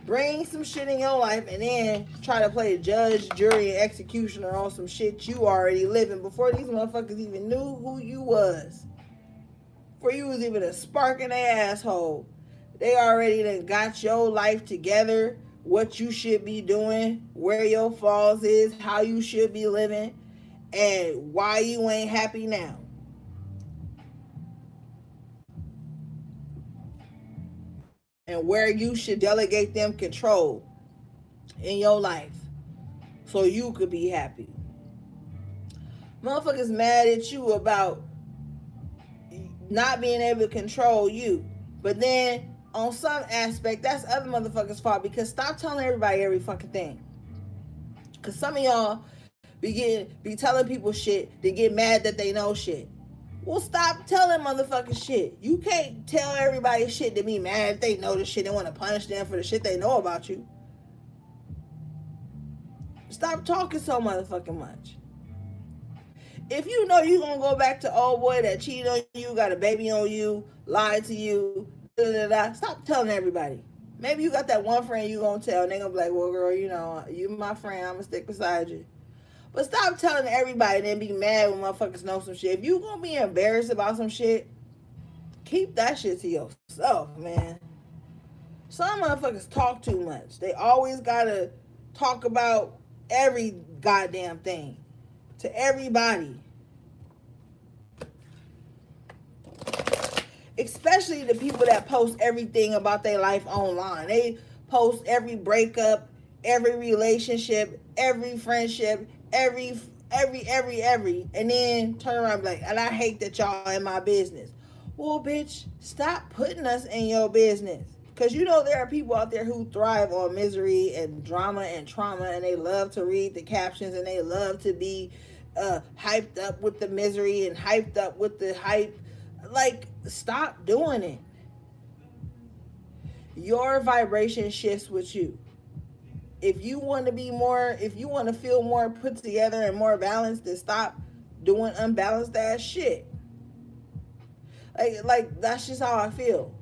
bring some shit in your life, and then try to play judge, jury, and executioner on some shit you already living before these motherfuckers even knew who you was. Before you was even a spark in their asshole. They already done got your life together, what you should be doing, where your flaws is, how you should be living, and why you ain't happy now. And where you should delegate them control in your life so you could be happy. Motherfuckers mad at you about not being able to control you. But then on some aspect, that's other motherfuckers' fault, because stop telling everybody every fucking thing. Because some of y'all be telling people shit, they get mad that they know shit. Well, stop telling motherfuckers shit. You can't tell everybody shit to be mad if they know the shit and want to punish them for the shit they know about you. Stop talking so motherfucking much. If you know you gonna go back to old boy that cheated on you, got a baby on you, lied to you, stop telling everybody. Maybe you got that one friend you gonna tell and they gonna be like, well, girl, you know, you my friend, I'm gonna stick beside you. But stop telling everybody and then be mad when motherfuckers know some shit. If you gonna be embarrassed about some shit, keep that shit to yourself, man. Some motherfuckers talk too much. They always gotta talk about every goddamn thing to everybody. especially the people that post everything about their life online. They post every breakup, every relationship, every friendship, every, and then turn around and be like, and I hate that y'all in my business. Well, bitch, stop putting us in your business. Because you know there are people out there who thrive on misery and drama and trauma, and they love to read the captions, and they love to be hyped up with the misery and hyped up with the hype. Like, stop doing it. Your vibration shifts with you. If you want to be more, if you want to feel more put together and more balanced, then stop doing unbalanced ass shit. Like that's just how I feel.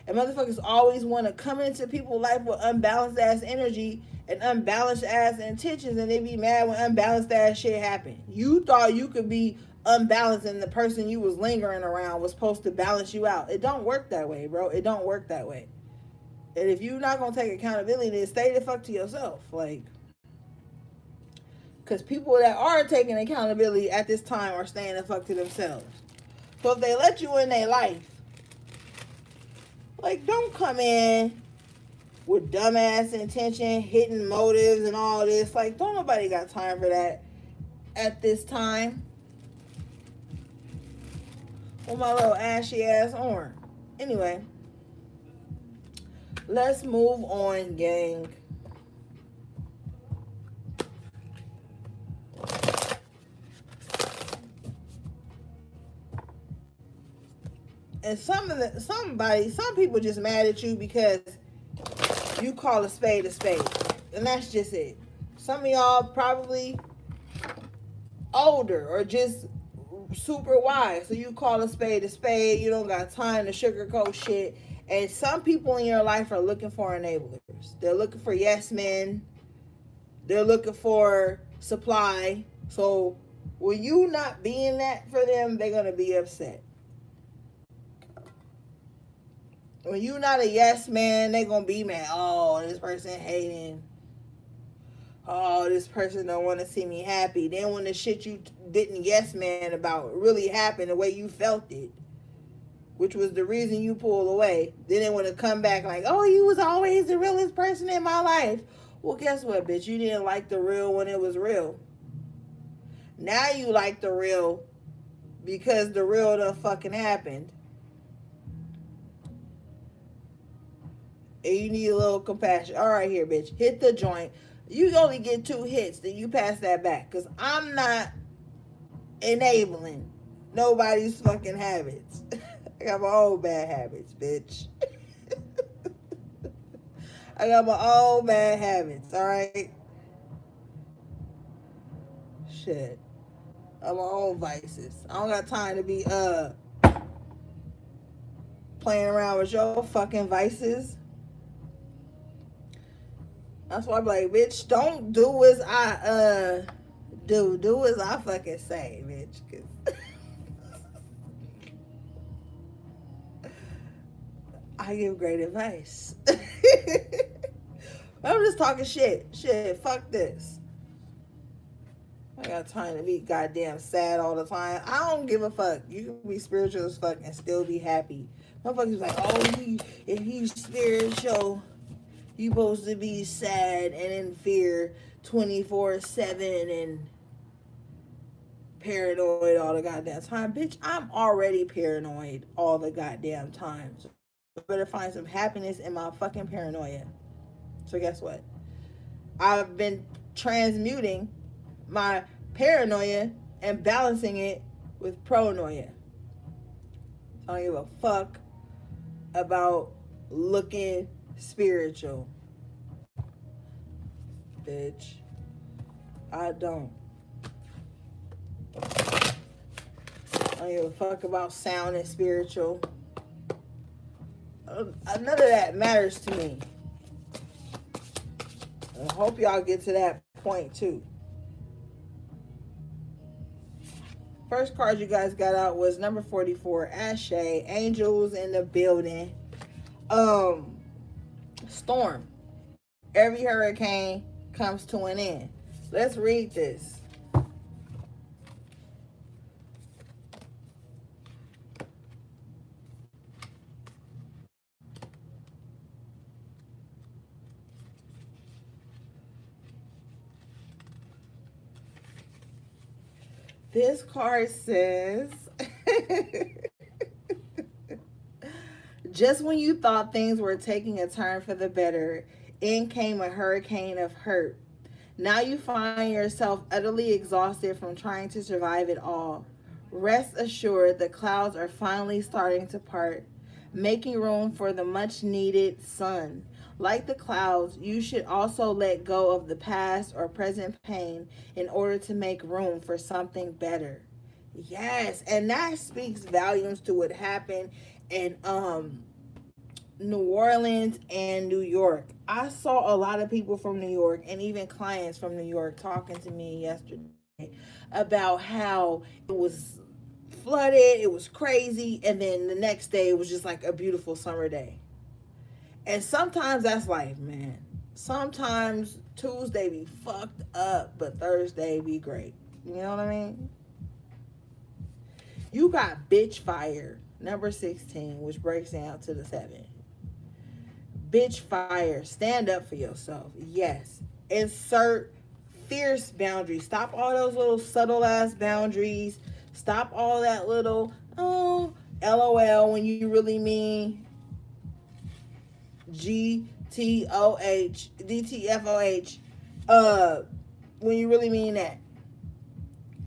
And motherfuckers always want to come into people's life with unbalanced ass energy and unbalanced ass intentions, and they be mad when unbalanced ass shit happen. You thought you could be unbalanced, and the person you was lingering around was supposed to balance you out. It don't work that way, bro. It don't work that way. And if you're not gonna take accountability, then stay the fuck to yourself. Like, because people that are taking accountability at this time are staying the fuck to themselves. So if they let you in their life, like, don't come in with dumbass intention, hidden motives, and all this. Like, don't nobody got time for that at this time. With my little ashy ass arm. Anyway, let's move on, gang. And some people just mad at you because you call a spade, and that's just it. Some of y'all probably older or just super wise, so you call a spade. You don't got time to sugarcoat shit. And some people in your life are looking for enablers. They're looking for yes men. They're looking for supply. So when you not being that for them, they're gonna be upset. When you not a yes man, they gonna be mad. Oh, this person hating. Oh, this person don't want to see me happy. Then when the shit you didn't yes man about really happened the way you felt it, which was the reason you pulled away, then they want to come back like, oh, you was always the realest person in my life. Well, guess what, bitch? You didn't like the real when it was real. Now you like the real because the real done fucking happened. And you need a little compassion. All right, here, bitch. Hit the joint. You only get 2 hits, then you pass that back. Because I'm not enabling nobody's fucking habits. I got my own bad habits, bitch. I got my own bad habits, all right? Shit. I have my own vices. I don't got time to be playing around with your fucking vices. That's why I'm like, bitch, don't do as I do. Do as I fucking say, bitch. Cause I give great advice. I'm just talking shit. Shit, fuck this. I got time to be goddamn sad all the time. I don't give a fuck. You can be spiritual as fuck and still be happy. Motherfuckers like, oh, if he's spiritual, you supposed to be sad and in fear 24/7 and paranoid all the goddamn time. Bitch, I'm already paranoid all the goddamn time. So I better find some happiness in my fucking paranoia. So guess what? I've been transmuting my paranoia and balancing it with pronoia. I don't give a fuck about looking spiritual. Bitch. I don't. I don't give a fuck about sounding spiritual. None of that matters to me. I hope y'all get to that point too. First card you guys got out was number 44, Ashe, Angels in the Building. Storm. Every hurricane comes to an end. Let's read this. This card says, just when you thought things were taking a turn for the better, in came a hurricane of hurt. Now you find yourself utterly exhausted from trying to survive it all. Rest assured, the clouds are finally starting to part, making room for the much needed sun. Like the clouds, you should also let go of the past or present pain in order to make room for something better. Yes, and that speaks volumes to what happened in New Orleans and New York. I saw a lot of people from New York and even clients from New York talking to me yesterday about how it was flooded, it was crazy, and then the next day it was just like a beautiful summer day. And sometimes that's life, man. Sometimes Tuesday be fucked up, but Thursday be great. You know what I mean? You got bitch fire, number 16, which breaks down to the 7. Bitch fire. Stand up for yourself. Yes. Insert fierce boundaries. Stop all those little subtle ass boundaries. Stop all that little, oh, LOL when you really mean GTOH, when you really mean that.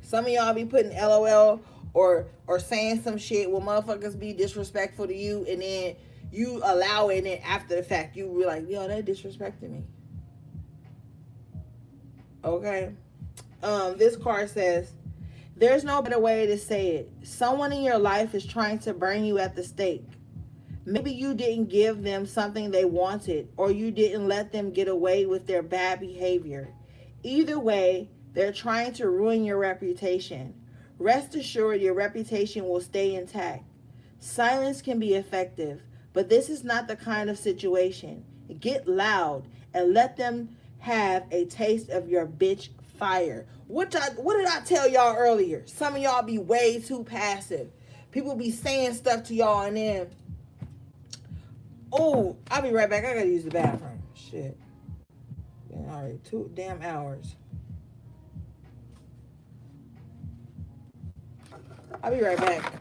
Some of y'all be putting LOL or saying some shit where motherfuckers be disrespectful to you, and then you allowing it after the fact. You be like, yo, that disrespected me. Okay. This card says, there's no better way to say it. Someone in your life is trying to burn you at the stake. Maybe you didn't give them something they wanted, or you didn't let them get away with their bad behavior. Either way, they're trying to ruin your reputation. Rest assured, your reputation will stay intact. Silence can be effective, but this is not the kind of situation. Get loud and let them have a taste of your bitch fire. What did I tell y'all earlier? Some of y'all be way too passive. People be saying stuff to y'all and then, oh, I'll be right back. I gotta use the bathroom. Shit. Been already 2 damn hours. I'll be right back.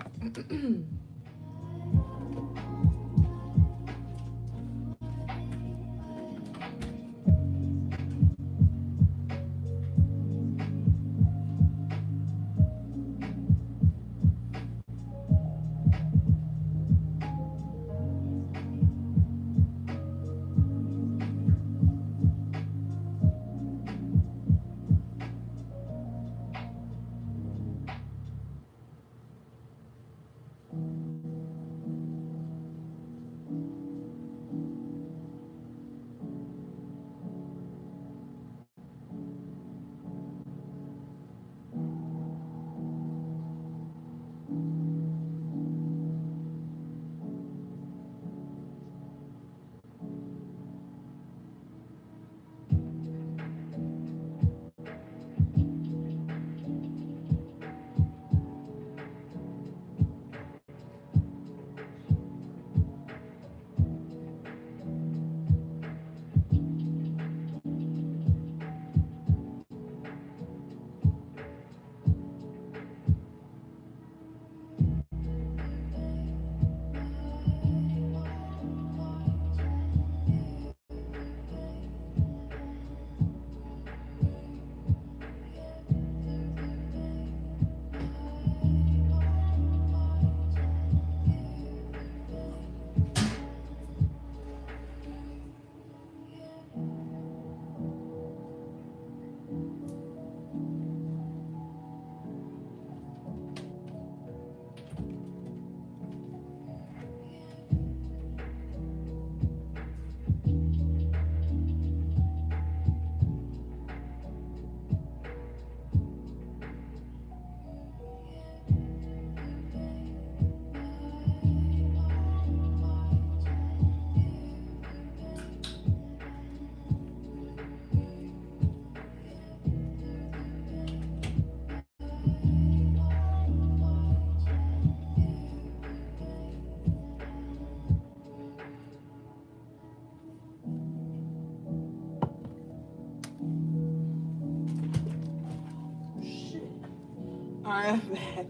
I'm back.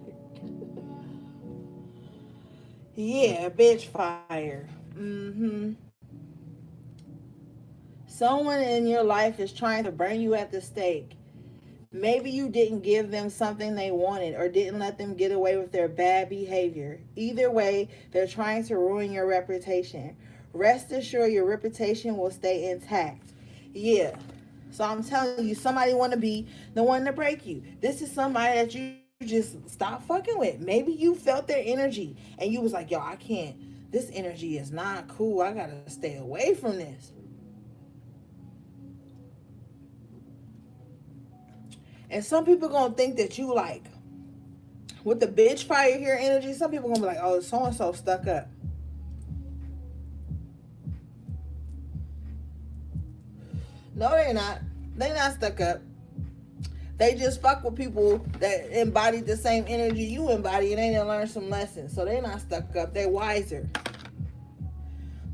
Yeah, bitch fire. Someone in your life is trying to burn you at the stake. Maybe you didn't give them something they wanted or didn't let them get away with their bad behavior. Either way, they're trying to ruin your reputation. Rest assured your reputation will stay intact. Yeah. So I'm telling you, somebody want to be the one to break you. This is somebody that you just stop fucking with. Maybe you felt their energy and you was like, yo, I can't. This energy is not cool. I gotta stay away from this. And some people gonna think that you like with the bitch fire here energy. Some people gonna be like, oh, so and so stuck up. No, they're not. They're not stuck up. They just fuck with people that embody the same energy you embody, and they didn't learn some lessons. So they're not stuck up. They're wiser.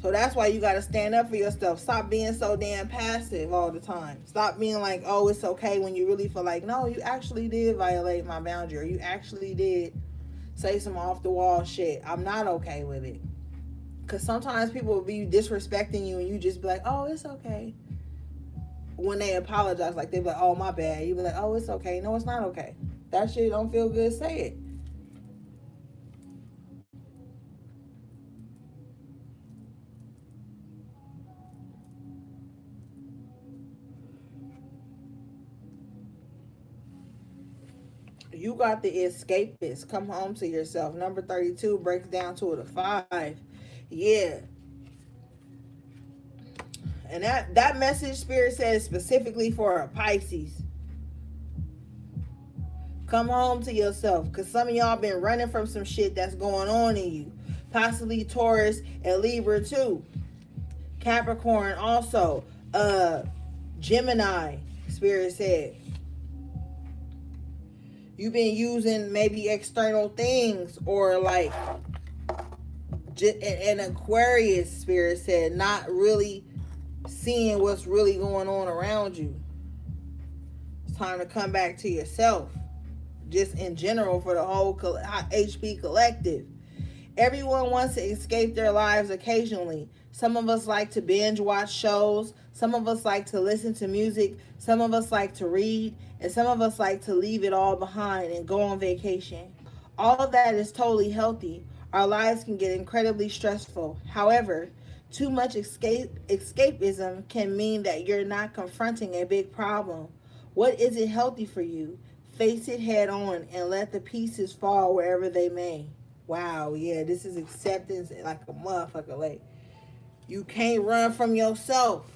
So that's why you got to stand up for yourself. Stop being so damn passive all the time. Stop being like, oh, it's okay, when you really feel like, no, you actually did violate my boundary, or you actually did say some off the wall shit. I'm not okay with it. Because sometimes people will be disrespecting you and you just be like, oh, it's okay. When they apologize, like they be like, oh, my bad. You be like, oh, it's okay. No, it's not okay. That shit don't feel good. Say it. You got the escapist. Come home to yourself. Number 32 breaks down to a 5. Yeah. And that message, Spirit says, specifically for a Pisces. Come home to yourself, because some of y'all been running from some shit that's going on in you. Possibly Taurus and Libra too. Capricorn also. Gemini, Spirit said. You've been using maybe external things, or like an Aquarius, Spirit said, not really seeing what's really going on around you. It's time to come back to yourself. Just in general for the whole HP collective. Everyone wants to escape their lives occasionally. Some of us like to binge watch shows. Some of us like to listen to music. Some of us like to read. And some of us like to leave it all behind and go on vacation. All of that is totally healthy. Our lives can get incredibly stressful. However, too much escapism can mean that you're not confronting a big problem. What isn't healthy for you? Face it head on and let the pieces fall wherever they may. Wow, yeah, this is acceptance like a motherfucker. Like, you can't run from yourself.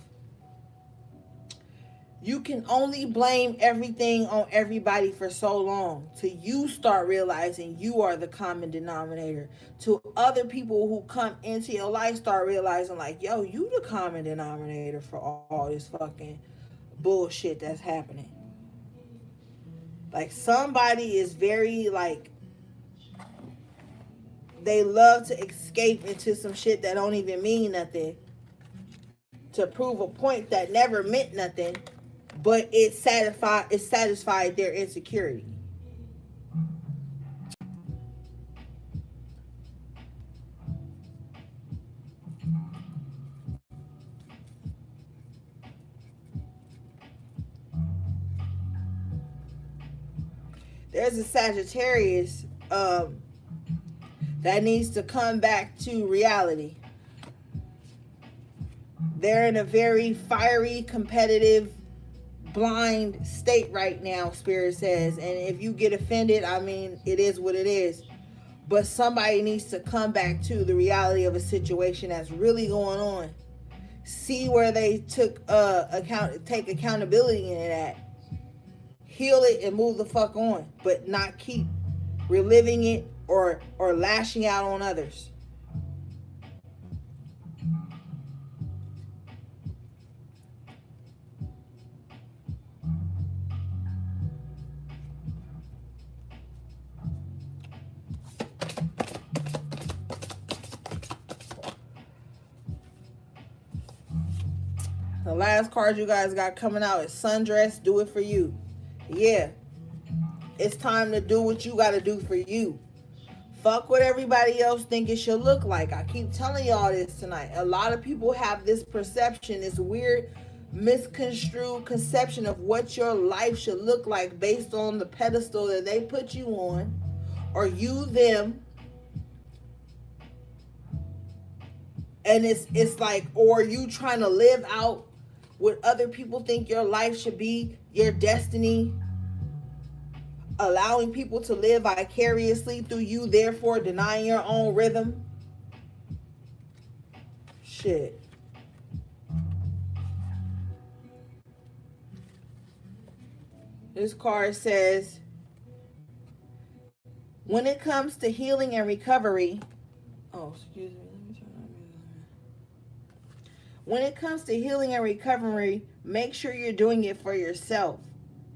You can only blame everything on everybody for so long till you start realizing you are the common denominator. Till other people who come into your life start realizing, like, yo, you the common denominator for all this fucking bullshit that's happening. Like, somebody is very, like, they love to escape into some shit that don't even mean nothing to prove a point that never meant nothing, but it satisfied their insecurity. There's a Sagittarius that needs to come back to reality. They're in a very fiery, competitive, blind state right now, Spirit says. And if you get offended, I mean, it is what it is. But somebody needs to come back to the reality of a situation that's really going on. See where they take accountability in it at. Heal it and move the fuck on, but not keep reliving it or lashing out on others. The last card you guys got coming out is Sundress, Do It For You. Yeah. It's time to do what you got to do for you. Fuck what everybody else think it should look like. I keep telling y'all this tonight. A lot of people have this perception, this weird misconstrued conception of what your life should look like based on the pedestal that they put you on, or you them. And it's like, or you trying to live out what other people think your life should be, your destiny, allowing people to live vicariously through you, therefore denying your own rhythm. Shit. This card says, when it comes to healing and recovery, oh, excuse me, let me turn on music. When it comes to healing and recovery, make sure you're doing it for yourself,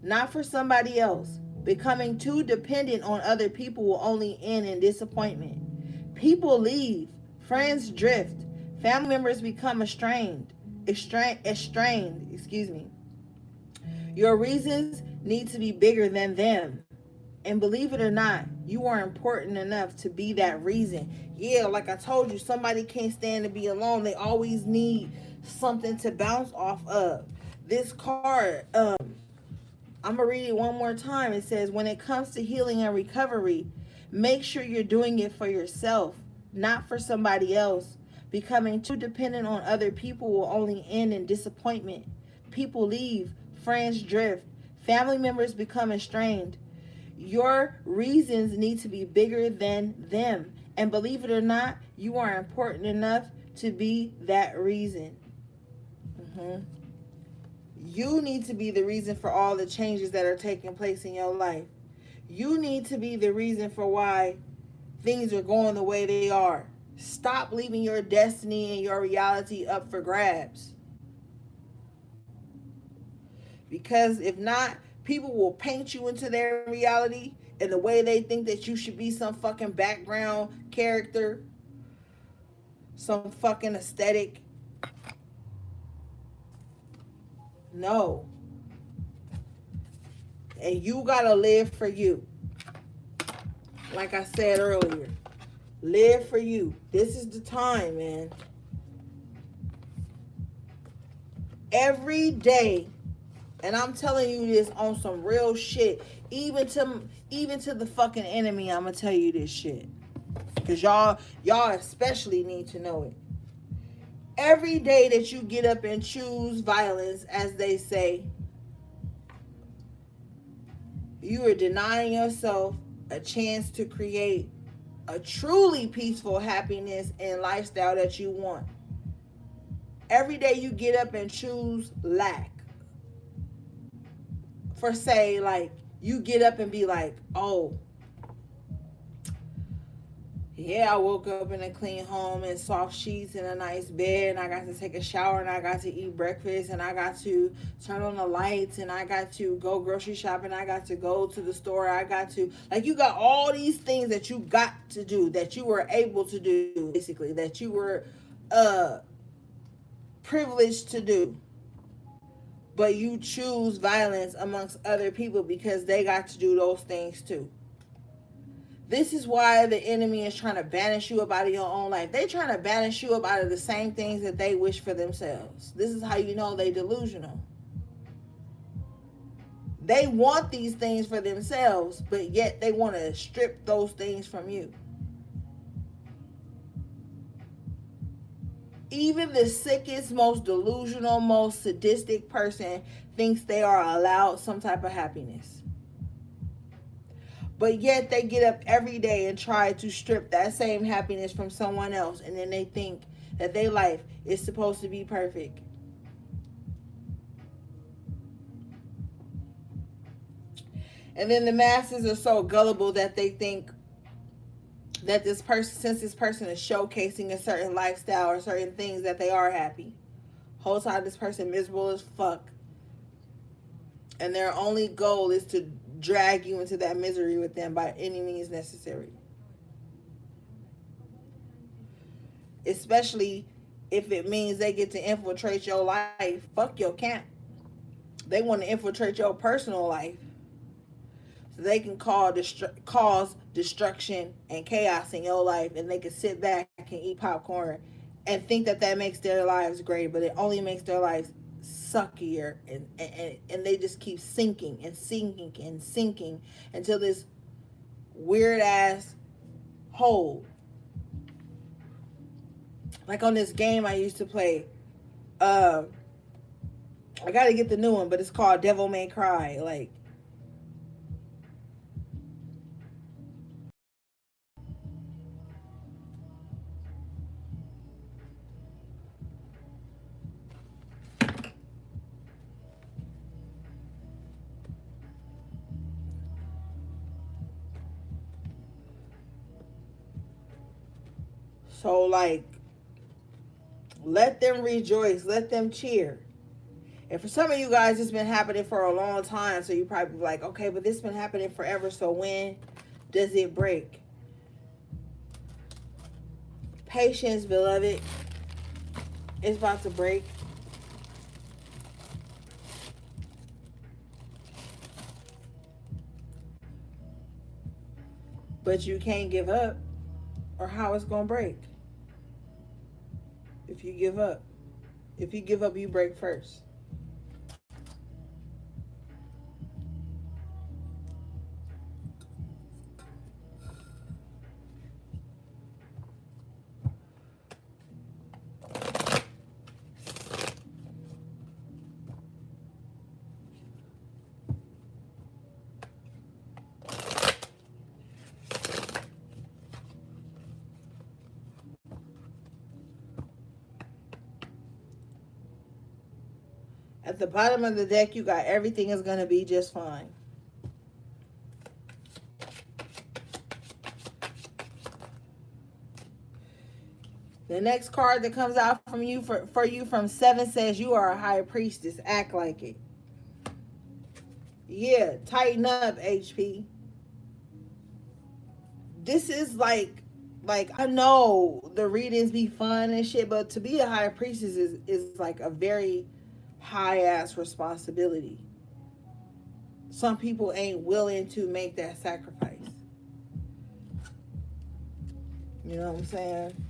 not for somebody else. Becoming too dependent on other people will only end in disappointment. People leave, friends drift, family members become estranged, excuse me. Your reasons need to be bigger than them. And believe it or not, you are important enough to be that reason. Yeah, like I told you, somebody can't stand to be alone. They always need something to bounce off of. This card, I'm going to read it one more time. It says, when it comes to healing and recovery, make sure you're doing it for yourself, not for somebody else. Becoming too dependent on other people will only end in disappointment. People leave, friends drift, family members become estranged. Your reasons need to be bigger than them. And believe it or not, you are important enough to be that reason. Mm-hmm. You need to be the reason for all the changes that are taking place in your life. You need to be the reason for why things are going the way they are. Stop leaving your destiny and your reality up for grabs. Because if not, people will paint you into their reality in the way they think that you should be, some fucking background character, some fucking aesthetic. No. And you gotta live for you. Like I said earlier, live for you. This is the time, man. Every day, and I'm telling you this on some real shit. Even to the fucking enemy, I'm gonna tell you this shit. Cause y'all especially need to know it. Every day that you get up and choose violence, as they say, you are denying yourself a chance to create a truly peaceful happiness and lifestyle that you want. Every day you get up and choose lack. For say, like, you get up and be like, oh, yeah, I woke up in a clean home and soft sheets and a nice bed, and I got to take a shower, and I got to eat breakfast, and I got to turn on the lights, and I got to go grocery shopping, I got to go to the store, I got to, like, you got all these things that you got to do, that you were able to do, basically, that you were privileged to do. But you choose violence amongst other people because they got to do those things too. This is why the enemy is trying to banish you up out of your own life. They're trying to banish you up out of the same things that they wish for themselves. This is how you know they delusional. They want these things for themselves, but yet they want to strip those things from you. Even the sickest, most delusional, most sadistic person thinks they are allowed some type of happiness. But yet they get up every day and try to strip that same happiness from someone else. And then they think that their life is supposed to be perfect. And then the masses are so gullible that they think that this person, since this person is showcasing a certain lifestyle or certain things, that they are happy. Whole time this person miserable as fuck. And their only goal is to drag you into that misery with them by any means necessary. Especially if it means they get to infiltrate your life. Fuck your camp. They want to infiltrate your personal life. So they can cause destruction and chaos in your life, and they can sit back and eat popcorn and think that that makes their lives great, but it only makes their lives suckier, and they just keep sinking and sinking and sinking until this weird ass hole. Like on this game I used to play, uh, I gotta get the new one, but it's called Devil May Cry. Like, so like, let them rejoice, let them cheer. And for some of you guys, it's been happening for a long time, so you probably be like, okay, but this been happening forever, so when does it break? Patience, beloved. It's about to break. But you can't give up, or how it's going to break. If you give up. If you give up, you break first. At the bottom of the deck, you got everything is going to be just fine. The next card that comes out from you for you from 7 says you are a high priestess. Act like it. Yeah, tighten up, HP. This is like I know the readings be fun and shit, but to be a high priestess is like a very high ass responsibility. Some people ain't willing to make that sacrifice. You know what I'm saying?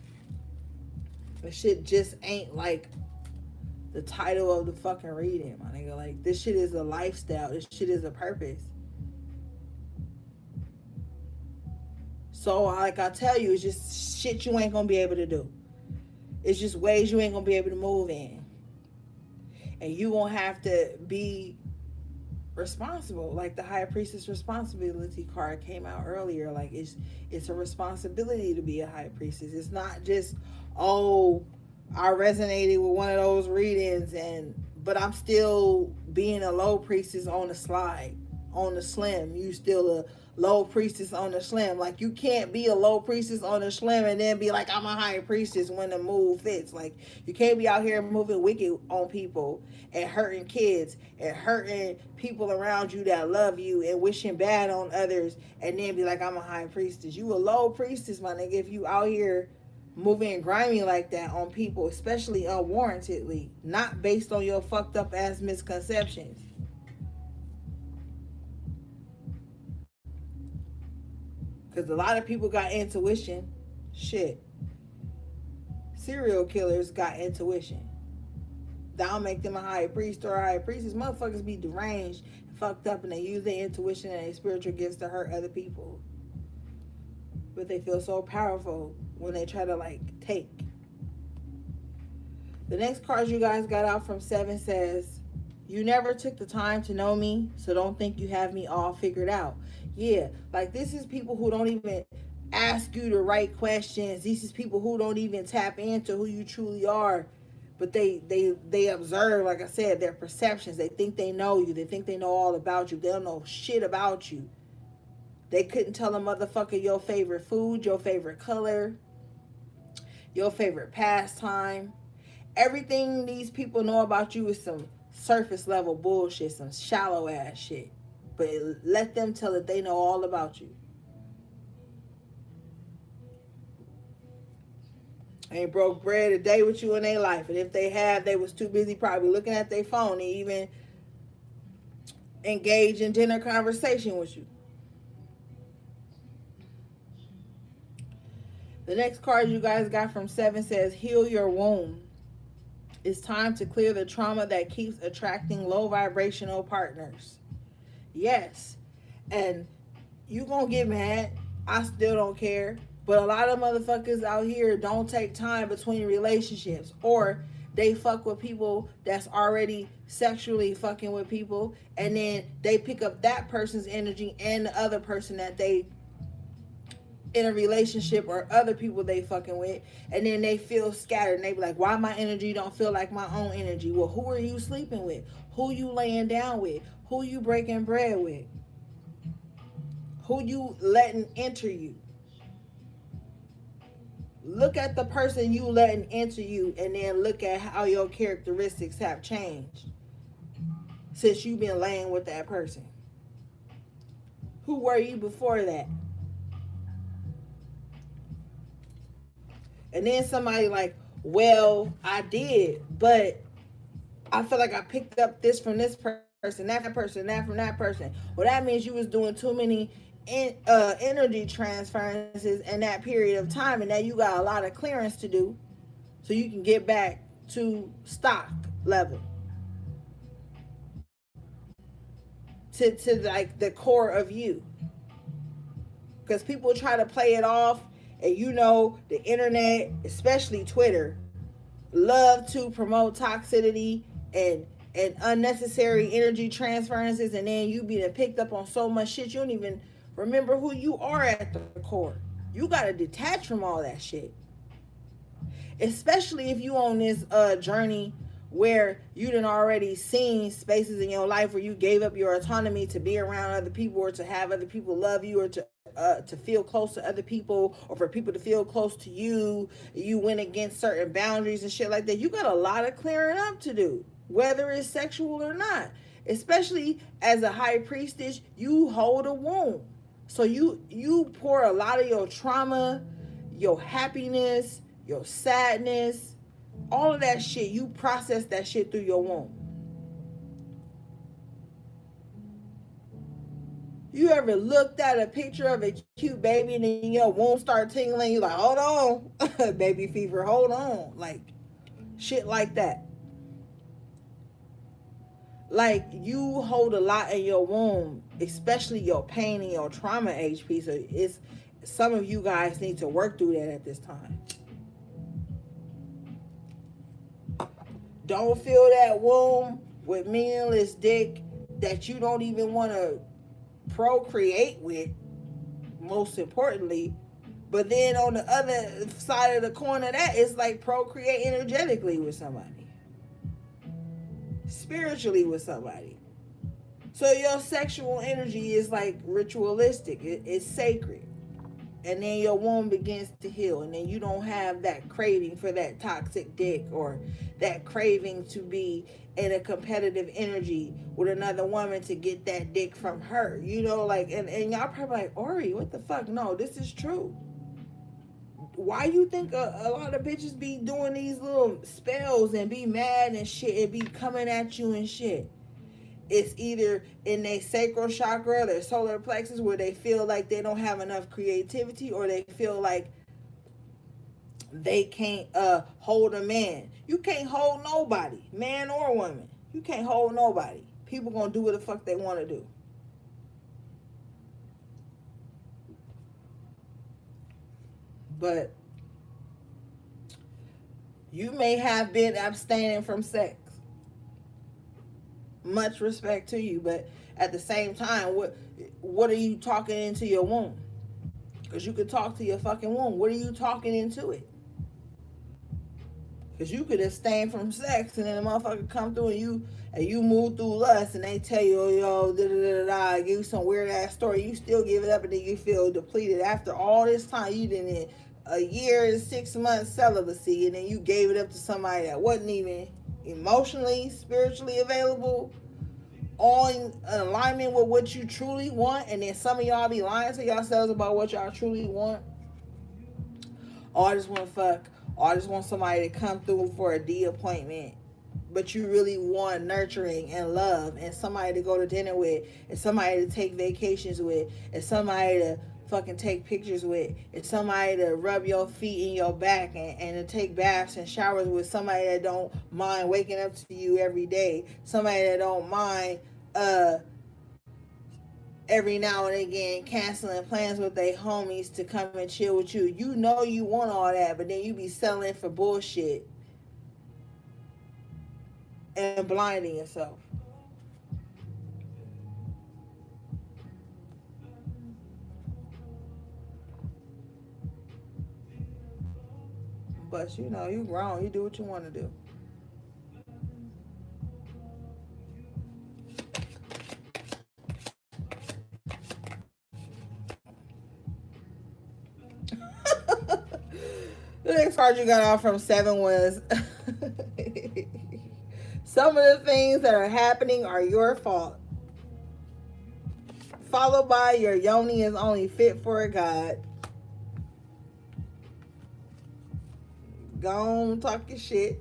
The shit just ain't like the title of the fucking reading, my nigga. Like, this shit is a lifestyle. This shit is a purpose. So, like I tell you, it's just shit you ain't gonna be able to do. It's just ways you ain't gonna be able to move in. And you gonna have to be responsible. Like the high priestess responsibility card came out earlier. Like, it's a responsibility to be a high priestess. It's not just, oh, I resonated with one of those readings but I'm still being a low priestess on the slide, on the slim. You still a low priestess on the slim. Like, you can't be a low priestess on the slim and then be like, I'm a high priestess when the move fits. Like, you can't be out here moving wicked on people and hurting kids and hurting people around you that love you and wishing bad on others and then be like, I'm a high priestess. You a low priestess, my nigga, if you out here moving grimy like that on people, especially unwarrantedly, not based on your fucked up ass misconceptions. Because a lot of people got intuition. Shit. Serial killers got intuition. That'll make them a high priest or a high priestess. Motherfuckers be deranged and fucked up, and they use their intuition and their spiritual gifts to hurt other people. But they feel so powerful when they try to, like, take. The next card you guys got out from 7 says, you never took the time to know me, so don't think you have me all figured out. Yeah, like, this is people who don't even ask you the right questions. These is people who don't even tap into who you truly are. But they observe, like I said, their perceptions. They think they know you. They think they know all about you. They don't know shit about you. They couldn't tell a motherfucker your favorite food, your favorite color, your favorite pastime. Everything these people know about you is some surface level bullshit, some shallow ass shit. But let them tell it they know all about you. Ain't broke bread a day with you in their life. And if they have, they was too busy probably looking at their phone to even engage in dinner conversation with you. The next card you guys got from 7 says, heal your womb. It's time to clear the trauma that keeps attracting low vibrational partners. Yes. And you gonna get mad. I still don't care. But a lot of motherfuckers out here don't take time between relationships, or they fuck with people that's already sexually fucking with people, and then they pick up that person's energy and the other person that they in a relationship or other people they fucking with, and then they feel scattered and they be like, why my energy don't feel like my own energy? Well, who are you sleeping with? Who you laying down with? Who you breaking bread with? Who you letting enter you? Look at the person you letting enter you, and then look at how your characteristics have changed since you've been laying with that person. Who were you before that? And then somebody like, well, I did, but I feel like I picked up this from this person, that person, that from that person. Well, that means you was doing too many energy transferences in that period of time, and now you got a lot of clearance to do so you can get back to stock level, to like the core of you. Because people try to play it off, and you know the internet, especially Twitter, love to promote toxicity and unnecessary energy transferences, and then you be picked up on so much shit you don't even remember who you are at the core. You gotta detach from all that shit, especially if you on this journey where you done already seen spaces in your life where you gave up your autonomy to be around other people, or to have other people love you, or to feel close to other people, or for people to feel close to you. You went against certain boundaries and shit like that. You got a lot of clearing up to do, whether it's sexual or not. Especially as a high priestess, you hold a womb. So you pour a lot of your trauma, your happiness, your sadness, all of that shit, you process that shit through your womb. You ever looked at a picture of a cute baby and then your womb start tingling? You like, hold on, baby fever, hold on, like shit like that. Like, you hold a lot in your womb, especially your pain and your trauma, HP. So it's, some of you guys need to work through that at this time. Don't fill that womb with meaningless dick that you don't even want to procreate with, most importantly. But then on the other side of the coin of that, it's like procreate energetically with somebody, spiritually with somebody. So your sexual energy is like ritualistic, it's sacred. And then your womb begins to heal, and then you don't have that craving for that toxic dick, or that craving to be in a competitive energy with another woman to get that dick from her, you know, like, and y'all probably like, Ori, what the fuck? No, this is true. Why you think a lot of bitches be doing these little spells and be mad and shit and be coming at you and shit? It's either in their sacral chakra, their solar plexus, where they feel like they don't have enough creativity, or they feel like they can't hold a man. You can't hold nobody, man or woman. You can't hold nobody. People gonna do what the fuck they want to do. But you may have been abstaining from sex. Much respect to you, but at the same time, what are you talking into your womb? Because you could talk to your fucking womb. What are you talking into it? Because you could abstain from sex, and then a motherfucker come through and you move through lust, and they tell you, oh, yo, da da da da, give you some weird ass story. You still give it up, and then you feel depleted after all this time. You did a year and 6 months celibacy, and then you gave it up to somebody that wasn't even emotionally, spiritually available, all in alignment with what you truly want. And then some of y'all be lying to yourselves about what y'all truly want. Oh, I just want to fuck. Oh, I just want somebody to come through for a D appointment. But you really want nurturing and love, and somebody to go to dinner with, and somebody to take vacations with, and somebody to fucking take pictures with. It's somebody to rub your feet and your back, and to take baths and showers with. Somebody that don't mind waking up to you every day. Somebody that don't mind uh every now and again canceling plans with their homies to come and chill with you. You know you want all that, but then you be selling for bullshit and blinding yourself. But you know, you grown. You do what you want to do. The next card you got off from 7 was some of the things that are happening are your fault. Followed by your yoni is only fit for a god. Go on, talk your shit.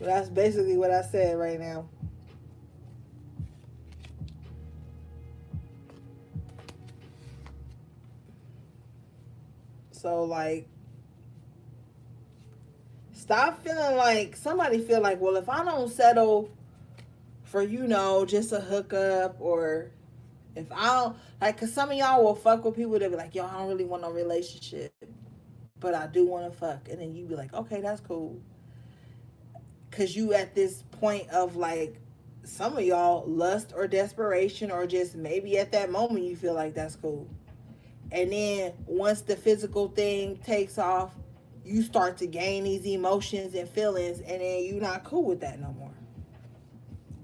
That's basically what I said right now. So like, stop feeling like somebody feel like, well, if I don't settle for, you know, just a hookup, or if I don't like, cause some of y'all will fuck with people that be like, yo, I don't really want no relationship, but I do want to fuck, and then you be like, okay, that's cool, cause you at this point of like, some of y'all lust or desperation, or just maybe at that moment you feel like that's cool, and then once the physical thing takes off, you start to gain these emotions and feelings, and then you're not cool with that no more.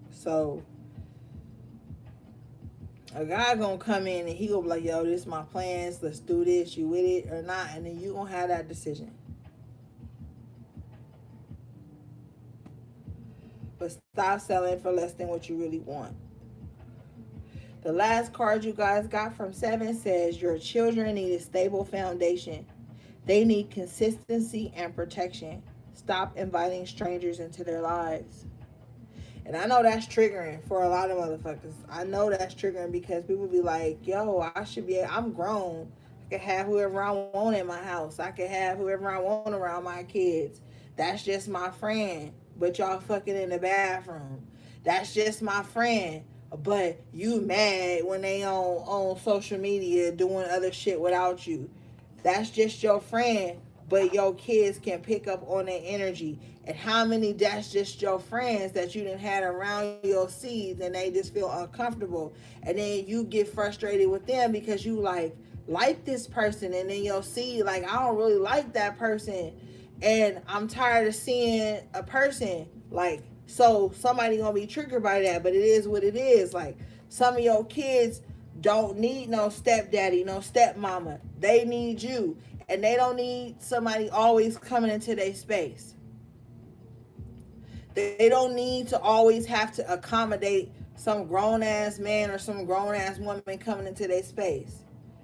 So a guy gonna come in and he gonna be like, yo, this is my plans, let's do this, you with it or not, and then you gonna have that decision. But stop selling for less than what you really want. The last card you guys got from 7 says your children need a stable foundation. They need consistency and protection. Stop inviting strangers into their lives. And I know that's triggering for a lot of motherfuckers. I know that's triggering because people be like, yo, I'm grown. I can have whoever I want in my house. I can have whoever I want around my kids. That's just my friend. But y'all fucking in the bathroom. That's just my friend. But you mad when they on social media doing other shit without you. That's just your friend, but your kids can pick up on their energy. And how many that's just your friends that you done had around your seeds and they just feel uncomfortable. And then you get frustrated with them because you like this person, and then your seed like, I don't really like that person. And I'm tired of seeing a person like, so somebody gonna be triggered by that, but it is what it is. Like, some of your kids don't need no stepdaddy, no stepmama. They need you. And they don't need somebody always coming into their space. They don't need to always have to accommodate some grown ass man or some grown ass woman coming into their space.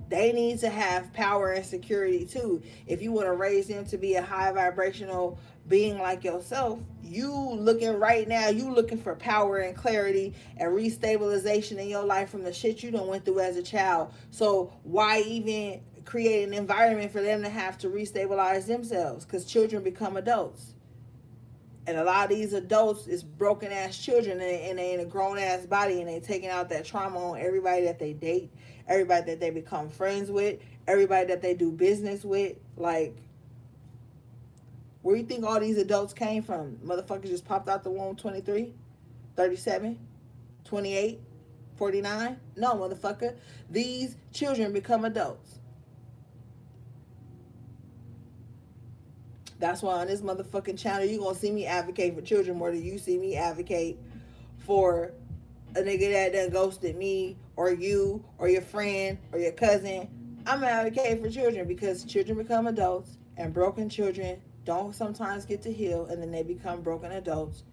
They need to have power and security too. If you want to raise them to be a high vibrational being like yourself, you looking right now, you looking for power and clarity and restabilization in your life from the shit you done went through as a child. So why even create an environment for them to have to restabilize themselves? Because children become adults. And a lot of these adults is broken ass children, and they in a grown ass body, and they taking out that trauma on everybody that they date, everybody that they become friends with, everybody that they do business with. Like, where you think all these adults came from? Motherfuckers just popped out the womb 23, 37, 28, 49? No, motherfucker. These children become adults. That's why on this motherfucking channel, you gonna see me advocate for children more than you see me advocate for a nigga that done ghosted me, or you, or your friend, or your cousin. I'm advocating for children because children become adults, and broken children don't sometimes get to heal, and then they become broken adults.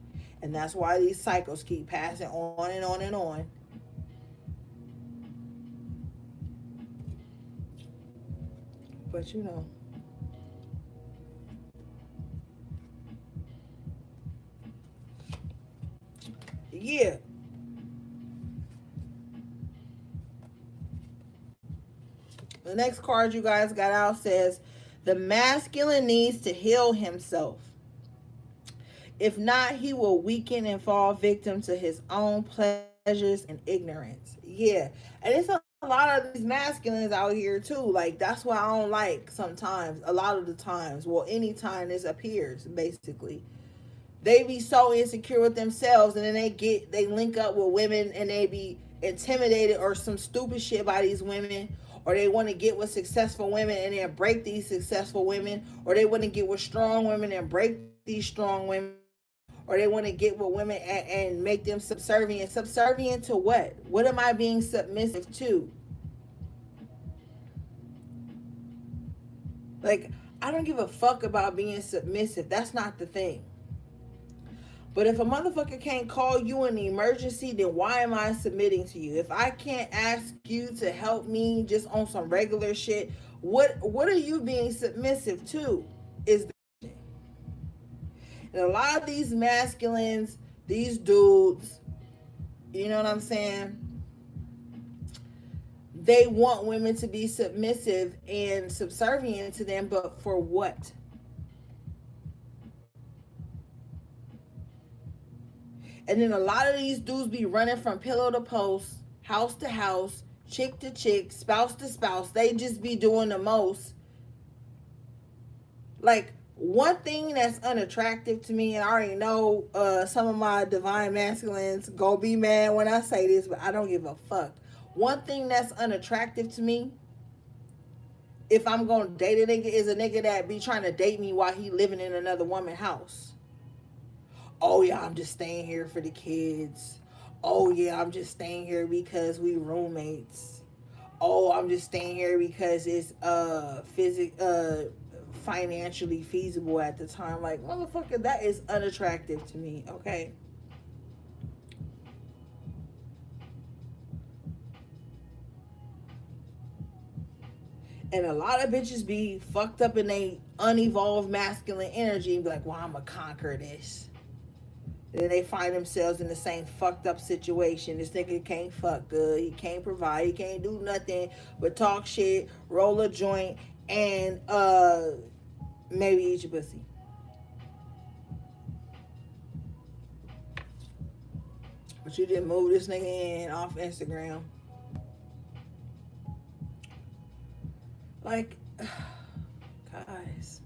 And that's why these cycles keep passing on and on and on. But you know. Yeah. The next card you guys got out says, the masculine needs to heal himself. If not, he will weaken and fall victim to his own pleasures and ignorance. Yeah. And it's a lot of these masculines out here too. Like, that's why I don't like sometimes, a lot of the times, well, anytime this appears, basically. They be so insecure with themselves, and then they link up with women, and they be intimidated or some stupid shit by these women, or they want to get with successful women and then break these successful women, or they want to get with strong women and break these strong women, or they want to get with women and make them subservient to what am I being submissive to? Like, I don't give a fuck about being submissive. That's not the thing. But if a motherfucker can't call you in an emergency, then why am I submitting to you? If I can't ask you to help me just on some regular shit, what are you being submissive to? Is the question. And a lot of these masculines, these dudes, you know what I'm saying? They want women to be submissive and subservient to them, but for what? And then a lot of these dudes be running from pillow to post, house to house, chick to chick, spouse to spouse. They just be doing the most. Like, one thing that's unattractive to me, and I already know some of my divine masculines go be mad when I say this, but I don't give a fuck. One thing that's unattractive to me, if I'm gonna date a nigga, is a nigga that be trying to date me while he living in another woman's house. Oh yeah, I'm just staying here for the kids. Oh yeah, I'm just staying here because we roommates. Oh, I'm just staying here because it's financially feasible at the time. Like, motherfucker, that is unattractive to me, okay? And a lot of bitches be fucked up in a unevolved masculine energy and be like, well, I'm gonna conquer this. And then they find themselves in the same fucked up situation. This nigga can't fuck good. He can't provide. He can't do nothing but talk shit, roll a joint, and maybe eat your pussy. But you didn't move this nigga in off Instagram. Like, guys.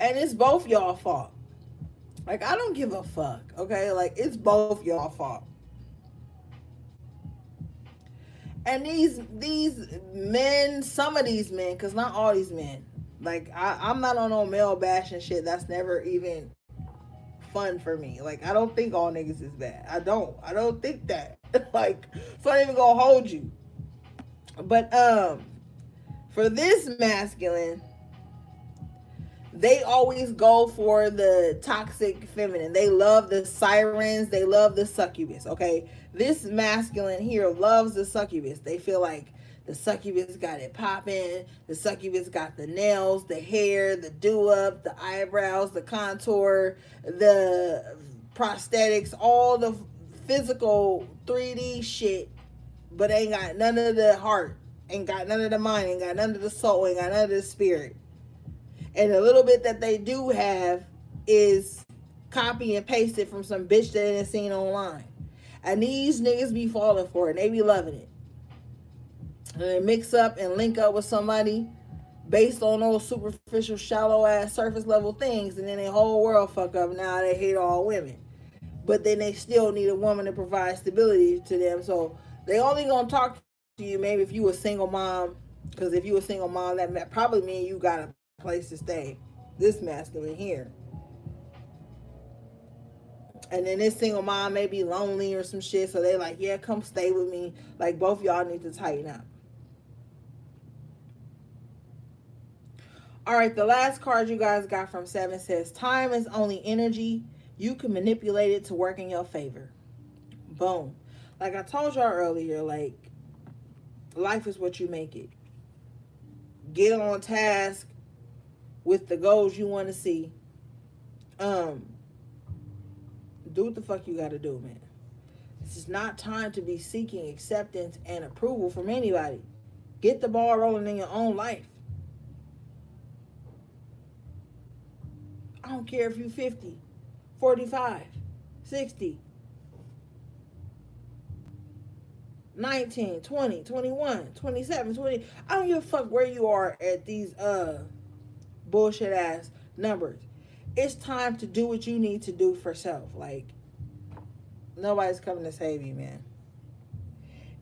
And it's both y'all fault. Like, I don't give a fuck, okay? Like, it's both y'all fault. And these men, some of these men, because not all these men, like, I'm not on no male bashing shit. That's never even fun for me. Like, I don't think all niggas is bad. I don't think that. Like, so I ain't even gonna hold you. But for this masculine, they always go for the toxic feminine. They love the sirens. They love the succubus. Okay, this masculine here loves the succubus. They feel like the succubus got it popping. The succubus got the nails, the hair, the do up, the eyebrows, the contour, the prosthetics, all the physical 3D shit, but ain't got none of the heart, ain't got none of the mind, ain't got none of the soul, ain't got none of the spirit. And the little bit that they do have is copy and pasted from some bitch that they seen online. And these niggas be falling for it. And they be loving it. And they mix up and link up with somebody based on those superficial, shallow ass surface level things. And then their whole world fuck up. Now they hate all women. But then they still need a woman to provide stability to them. So they only gonna talk to you maybe if you a single mom. Because if you a single mom, that probably mean you got a place to stay. This masculine here. And then this single mom may be lonely or some shit. So they like, yeah, come stay with me. Like, both y'all need to tighten up. All right, the last card you guys got from 7 says, time is only energy. You can manipulate it to work in your favor. Boom. Like I told y'all earlier, like, life is what you make it. Get on task with the goals you want to see. Do what the fuck you gotta do, man. This is not time to be seeking acceptance and approval from anybody. Get the ball rolling in your own life. I don't care if you're 50, 45, 60, 19, 20, 21, 27, 20. I don't give a fuck where you are at these bullshit ass numbers. It's time to do what you need to do for self. Like, nobody's coming to save you, man.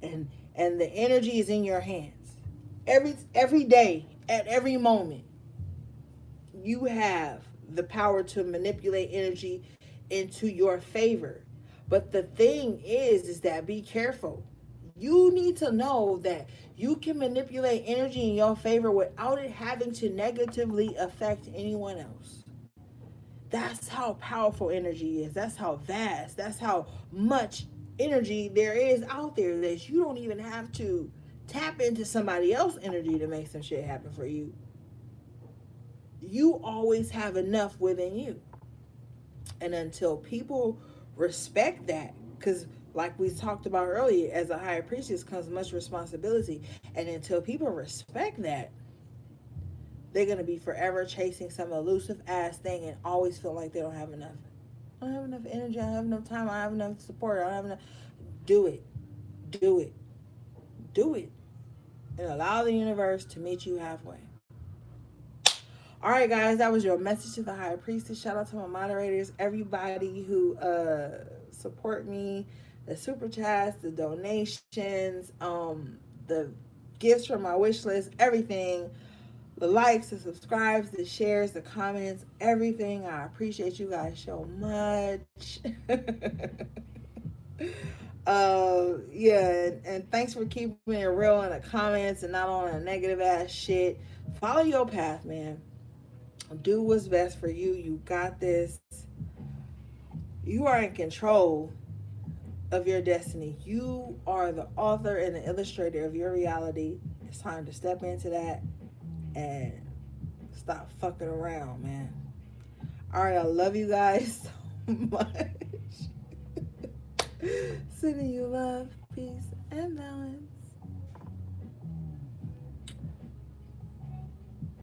And the energy is in your hands. Every day, at every moment, you have the power to manipulate energy into your favor. But the thing is that be careful. You need to know that you can manipulate energy in your favor without it having to negatively affect anyone else. That's how powerful energy is. That's how vast. That's how much energy there is out there that you don't even have to tap into somebody else's energy to make some shit happen for you. You always have enough within you. And until people respect that, because like we talked about earlier, as a higher priestess comes much responsibility. And until people respect that, they're going to be forever chasing some elusive ass thing and always feel like they don't have enough. I don't have enough energy. I don't have enough time. I don't have enough support. I don't have enough. Do it. Do it. Do it. And allow the universe to meet you halfway. All right, guys, that was your message to the high priestess. Shout out to my moderators, everybody who support me, the super chats, the donations, the gifts from my wish list, everything, the likes, the subscribes, the shares, the comments, everything. I appreciate you guys so much. Yeah, and thanks for keeping it real in the comments and not on a negative ass shit. Follow your path, man. Do what's best for you. You got this. You are in control of your destiny. You are the author and the illustrator of your reality. It's time to step into that and stop fucking around, man. All right, I love you guys so much. Sending you love, peace, and balance.